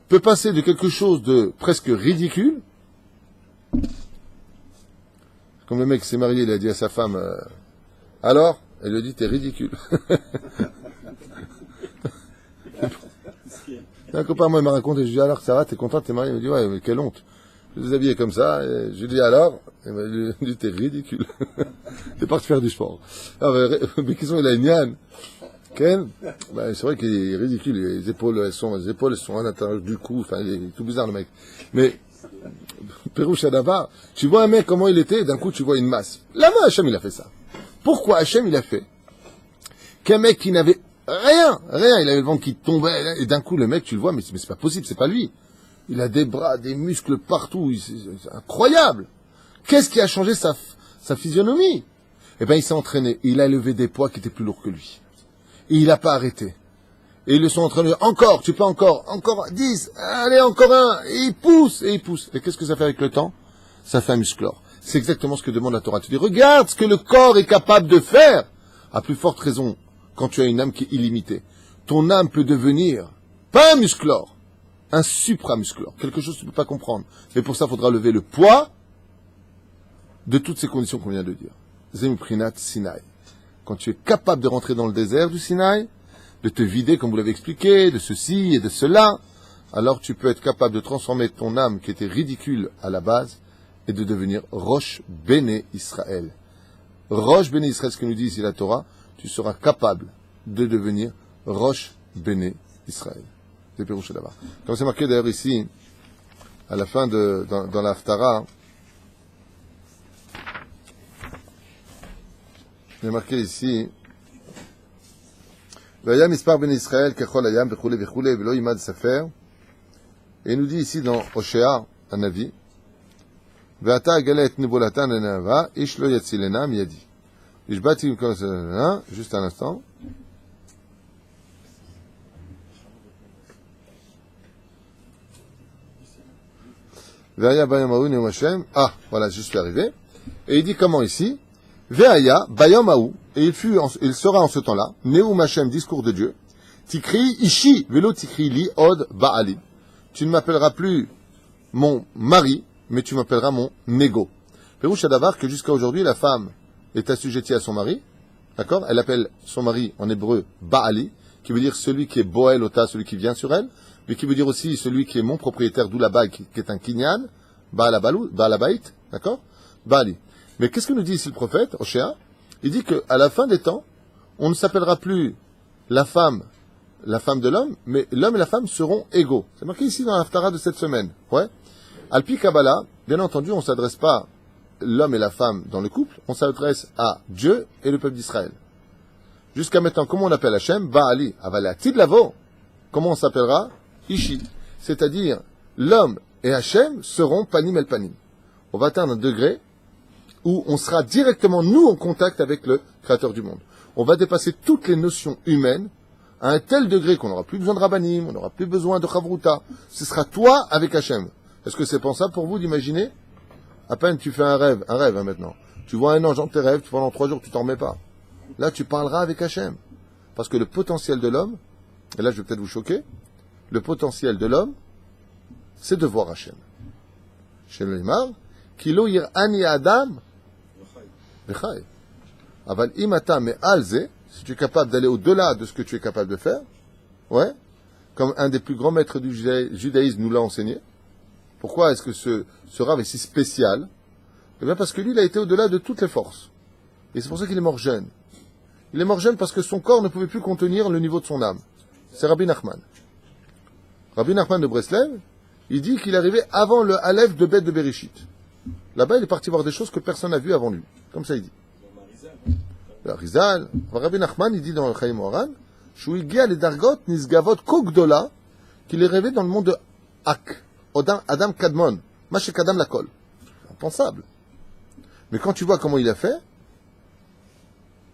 peut passer de quelque chose de presque ridicule, comme le mec s'est marié, il a dit à sa femme, alors, elle lui a dit, t'es ridicule. Un copain, moi, il m'a raconté, je lui ai dit, alors, ça va, t'es content, t'es marié? Il m'a dit, ouais, mais quelle honte. Je les habillais comme ça, et je lui ai dit, alors? Il m'a dit, t'es ridicule. T'es parti faire du sport. Alors, mais qui sont les Nian? Ken? Ben, c'est vrai qu'il est ridicule, les épaules sont à l'intérieur du cou, enfin, il est tout bizarre, le mec. Mais, Pérouche Adava, tu vois un mec, comment il était, et d'un coup, tu vois une masse. Là-bas, Hachem, il a fait ça. Pourquoi Hachem, il a fait qu'un mec qui n'avait rien, il avait le ventre qui tombait, et d'un coup, le mec, tu le vois, mais c'est pas possible, c'est pas lui. Il a des bras, des muscles partout, c'est incroyable. Qu'est-ce qui a changé sa physionomie? Eh ben, il s'est entraîné, il a levé des poids qui étaient plus lourds que lui. Et il n'a pas arrêté. Et ils le sont entraînés, encore, tu peux encore 10, allez, encore un, et il pousse. Et qu'est-ce que ça fait avec le temps? Ça fait un musclore. C'est exactement ce que demande la Torah. Tu dis, regarde ce que le corps est capable de faire. À plus forte raison, quand tu as une âme qui est illimitée. Ton âme peut devenir, pas un musclore, un supramusclore. Quelque chose que tu ne peux pas comprendre. Mais pour ça, il faudra lever le poids de toutes ces conditions qu'on vient de dire. Zemuprinat Sinaï. Quand tu es capable de rentrer dans le désert du Sinaï, de te vider, comme vous l'avez expliqué, de ceci et de cela, alors tu peux être capable de transformer ton âme qui était ridicule à la base et de devenir Rosh Béné Israël. Rosh Béné Israël, ce que nous dit ici la Torah, tu seras capable de devenir Rosh Béné Israël. C'est Pérouche là-bas. Comme c'est marqué d'ailleurs ici, à la fin dans la Haftara, il est marqué ici, והיה מספר בני ישראל ככל הים וכו' וכו' ולא יימד ספר. Et il nous dit ici dans Hoshea, un avis, ואתה אגלה את נבולתן לנאווה, איש לא יצילנה מידי. השבעתי במקום סלנה, juste un instant. והיה ביום ההוא נאום השם, voilà, je suis arrivé. Et il dit comment ici? Veaya, bayom haou, et il sera en ce temps-là, Neum Hashem, discours de Dieu, Tikri, Ishi, Velo Tikri, Li, Od, Baali. Tu ne m'appelleras plus mon mari, mais tu m'appelleras mon nego. Pérouche Adavar, que jusqu'à aujourd'hui, la femme est assujettie à son mari, d'accord? Elle appelle son mari, en hébreu, Baali, qui veut dire celui qui est Boel Ota, celui qui vient sur elle, mais qui veut dire aussi celui qui est mon propriétaire, d'où la bague, qui est un kinyan, Baalabait, d'accord? Baali. Mais qu'est-ce que nous dit ici le prophète, Hoshea? Il dit qu'à la fin des temps, on ne s'appellera plus la femme de l'homme, mais l'homme et la femme seront égaux. C'est marqué ici dans l'Haftara de cette semaine. Ouais. Alpi Kabbalah, bien entendu, on ne s'adresse pas l'homme et la femme dans le couple, on s'adresse à Dieu et le peuple d'Israël. Jusqu'à maintenant, comment on appelle Hachem? Baali, Avalatid Lavo. Comment on s'appellera? Ishi. C'est-à-dire, l'homme et Hachem seront panim el panim. On va atteindre un degré où on sera directement, nous, en contact avec le Créateur du monde. On va dépasser toutes les notions humaines à un tel degré qu'on n'aura plus besoin de rabbanim, on n'aura plus besoin de chavruta. Ce sera toi avec Hachem. Est-ce que c'est pensable pour vous d'imaginer? À peine tu fais un rêve hein, maintenant. Tu vois un ange dans tes rêves, pendant 3 jours, tu t'en remets pas. Là, tu parleras avec Hachem. Parce que le potentiel de l'homme, et là je vais peut-être vous choquer, le potentiel de l'homme, c'est de voir Hachem. Chez le Limar, Kilo yir'ani Adam, Aval imata me alze, si tu es capable d'aller au-delà de ce que tu es capable de faire, ouais, comme un des plus grands maîtres du judaïsme nous l'a enseigné. Pourquoi est-ce que ce rave est si spécial? Eh bien parce que lui, il a été au-delà de toutes les forces. Et c'est pour ça qu'il est mort jeune. Il est mort jeune parce que son corps ne pouvait plus contenir le niveau de son âme. C'est Rabbi Nachman. Rabbi Nachman de Breslev, il dit qu'il arrivait avant le Aleph de Beth de Bereshit. Là-bas, il est parti voir des choses que personne n'a vues avant lui. Comme ça, il dit. Le Rizal, Rabbi Nachman, il dit dans le Chaim Moharan, Shouigia les Dargot, Nisgavot, Kogdola, qu'il est rêvé dans le monde de Ak, Adam Kadmon, Mashek Adam Lakol. Impensable. Mais quand tu vois comment il a fait,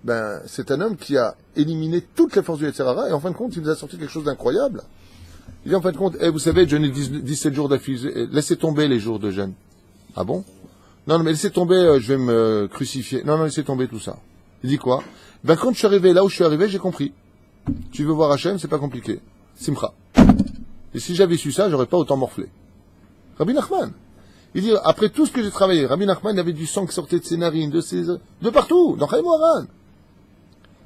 ben, c'est un homme qui a éliminé toutes les forces du Yetzirara, et en fin de compte, il nous a sorti quelque chose d'incroyable. Il dit en fin de compte, vous savez, jeûner 17 jours d'affilée, laissez tomber les jours de jeûne. Ah bon? Non, mais laissez tomber, je vais me crucifier. Non, laissez tomber tout ça. Il dit quoi? Ben, quand je suis arrivé là où je suis arrivé, j'ai compris. Tu veux voir Hachem, c'est pas compliqué. Simcha. Et si j'avais su ça, j'aurais pas autant morflé. Rabbi Nachman. Il dit, après tout ce que j'ai travaillé, Rabbi Nachman, il avait du sang qui sortait de ses narines, de partout, dans Chaim Moharan.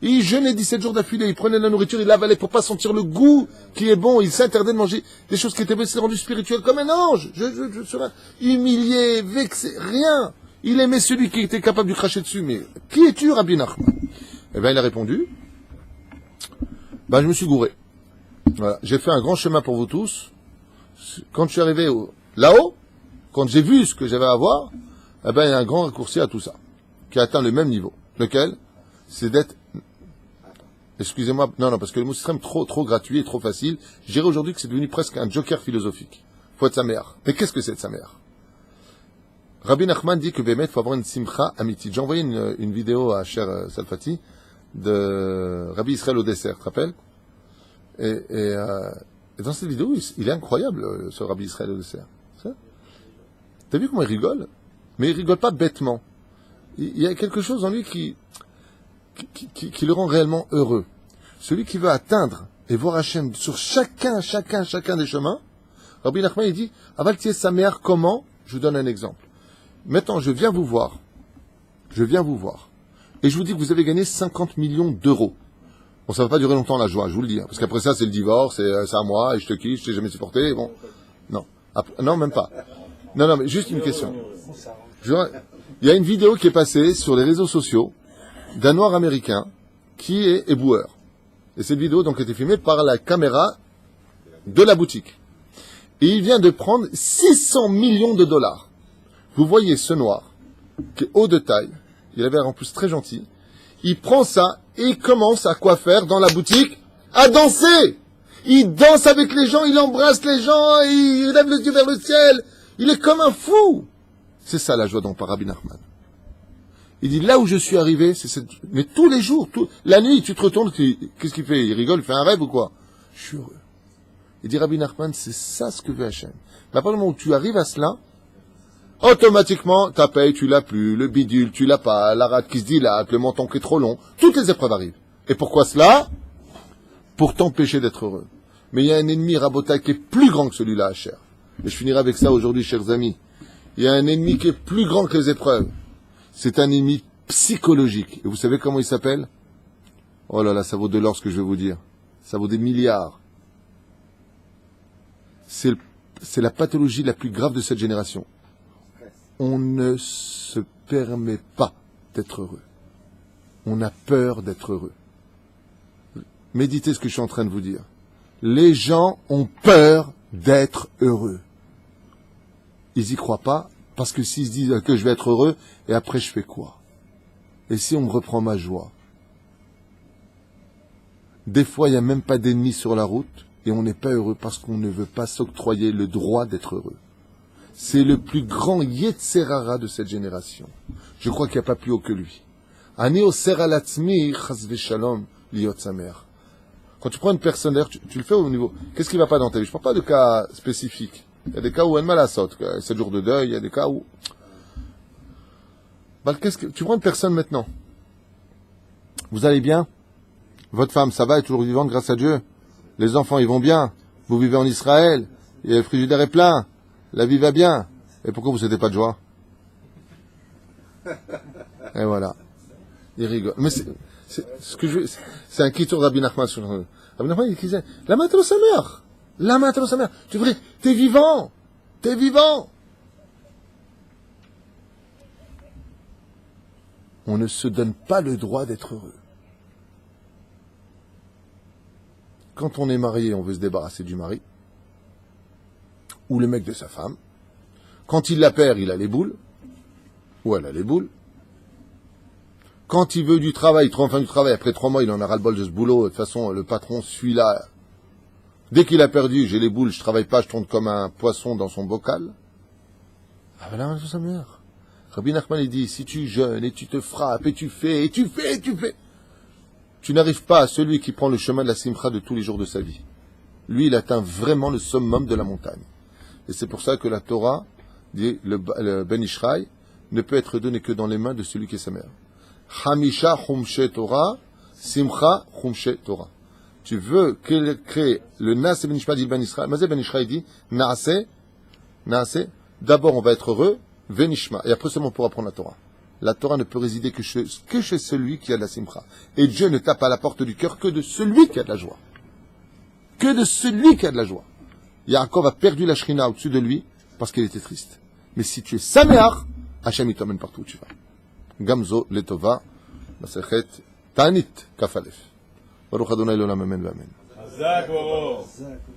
Il jeûnait 17 jours d'affilée, il prenait la nourriture, il l'avalait pour pas sentir le goût qui est bon, il s'interdait de manger des choses qui étaient bonnes, il s'est rendu spirituel comme un ange. Je serais humilié, vexé, rien. Il aimait celui qui était capable de lui cracher dessus. Mais qui es-tu, Rabbi Nachman? Eh bien, il a répondu, je me suis gouré. Voilà. J'ai fait un grand chemin pour vous tous. Quand je suis arrivé là-haut, quand j'ai vu ce que j'avais à voir, il y a un grand raccourci à tout ça, qui a atteint le même niveau. Lequel? C'est d'être... Excusez-moi, non, parce que le mot extrême trop gratuit et trop facile. Je dirais aujourd'hui que c'est devenu presque un joker philosophique. Faut être sa mère. Mais qu'est-ce que c'est de sa mère? Rabbi Nachman dit que Bémet, faut avoir une simcha amiti. J'ai envoyé une vidéo à Cher Salfati de Rabbi Israël au dessert, tu te rappelles? Et dans cette vidéo, il est incroyable, ce Rabbi Israël au dessert. T'as vu comment il rigole? Mais il rigole pas bêtement. Il y a quelque chose en lui qui le rend réellement heureux. Celui qui veut atteindre et voir Hachem sur chacun des chemins, Rabbi Nachman, il dit, Aval tiye sameach, comment? Je vous donne un exemple. Maintenant, je viens vous voir. Et je vous dis que vous avez gagné 50 millions d'euros. Bon, ça va pas durer longtemps la joie, je vous le dis. Parce qu'après ça, c'est le divorce, c'est à moi, et je te quitte, je t'ai jamais supporté, bon. Non. Non, même pas. Non, mais juste une question. Il y a une vidéo qui est passée sur les réseaux sociaux d'un noir américain qui est éboueur. Et cette vidéo donc a été filmée par la caméra de la boutique. Et il vient de prendre 600 millions de dollars. Vous voyez ce noir, qui est haut de taille, il avait l'air en plus très gentil, il prend ça et il commence à quoi faire dans la boutique? À danser! Il danse avec les gens, il embrasse les gens, il lève les yeux vers le ciel, il est comme un fou! C'est ça la joie dont parle Rabbi Nachman. Il dit, là où je suis arrivé, c'est cette... Mais tous les jours, la nuit, tu te retournes, qu'est-ce qu'il fait? Il rigole, il fait un rêve ou quoi? Je suis heureux. Il dit, Rabbi Nachman, c'est ça ce que veut Hachem. Mais à partir du moment où tu arrives à cela, automatiquement, ta paye, tu l'as plus, le bidule, tu l'as pas, la rate qui se dilate, le menton qui est trop long, toutes les épreuves arrivent. Et pourquoi cela? Pour t'empêcher d'être heureux. Mais il y a un ennemi rabotage qui est plus grand que celui-là, Hachem. Et je finirai avec ça aujourd'hui, chers amis. Il y a un ennemi qui est plus grand que les épreuves. C'est un ennemi psychologique. Et vous savez comment il s'appelle? Oh là là, ça vaut de l'or ce que je vais vous dire. Ça vaut des milliards. C'est la pathologie la plus grave de cette génération. On ne se permet pas d'être heureux. On a peur d'être heureux. Méditez ce que je suis en train de vous dire. Les gens ont peur d'être heureux. Ils y croient pas, parce que s'ils se disent que je vais être heureux, et après je fais quoi? Et si on me reprend ma joie? Des fois, il n'y a même pas d'ennemis sur la route, et on n'est pas heureux parce qu'on ne veut pas s'octroyer le droit d'être heureux. C'est le plus grand Yetzerara de cette génération. Je crois qu'il n'y a pas plus haut que lui. Ani oser al atzmi chas v'shalom liot samer. Quand tu prends une personne, d'ailleurs, tu le fais au niveau... Qu'est-ce qui ne va pas dans ta vie? Je ne parle pas de cas spécifiques. Il y a des cas où elle m'a la saute, 7 jours de deuil, il y a des cas où... Tu prends une personne maintenant. Vous allez bien? Votre femme, ça va, elle est toujours vivante grâce à Dieu. Les enfants, ils vont bien. Vous vivez en Israël. Et le frigidaire est plein. La vie va bien. Et pourquoi vous n'avez pas de joie? Et voilà. Il rigole. Mais c'est un kitour Rabbi Nachman. Rabbi Nachman, il disait, la matro sa mère. La matro sa mère. Tu veux dire, t'es vivant. T'es vivant. On ne se donne pas le droit d'être heureux. Quand on est marié, on veut se débarrasser du mari. Ou le mec de sa femme. Quand il la perd, il a les boules. Ou elle a les boules. Quand il veut du travail, il trouve enfin du travail. Après 3 mois, il en a ras-le-bol de ce boulot. De toute façon, le patron, celui-là, dès qu'il a perdu, j'ai les boules, je travaille pas, je tourne comme un poisson dans son bocal. Ah ben là, ça meurt. Rabbi Nachman, il dit, si tu jeûnes et tu te frappes et tu fais, tu n'arrives pas à celui qui prend le chemin de la simcha de tous les jours de sa vie. lui, il atteint vraiment le summum de la montagne. Et c'est pour ça que la Torah, dit le Ben Ishraï, ne peut être donné que dans les mains de celui qui est sa mère. Hamisha Chumshe Torah, Simcha Chumshe Torah. Tu veux créer le Naase Ben Ishraï, dit Ben Ishraï. Mazé Ben Ishraï dit Naase, d'abord on va être heureux, Venishma, et après seulement on pourra prendre la Torah. La Torah ne peut résider que chez celui qui a de la Simcha. Et Dieu ne tape à la porte du cœur que de celui qui a de la joie. Que de celui qui a de la joie. Yaakov a perdu la Shrina au-dessus de lui parce qu'il était triste. Mais si tu es Sameach, Hachem il t'emmène partout où tu vas. Gamzo Letova, Masechet Tanit Kafalef. Baruch Adonai L'Olam Amen V'Amen.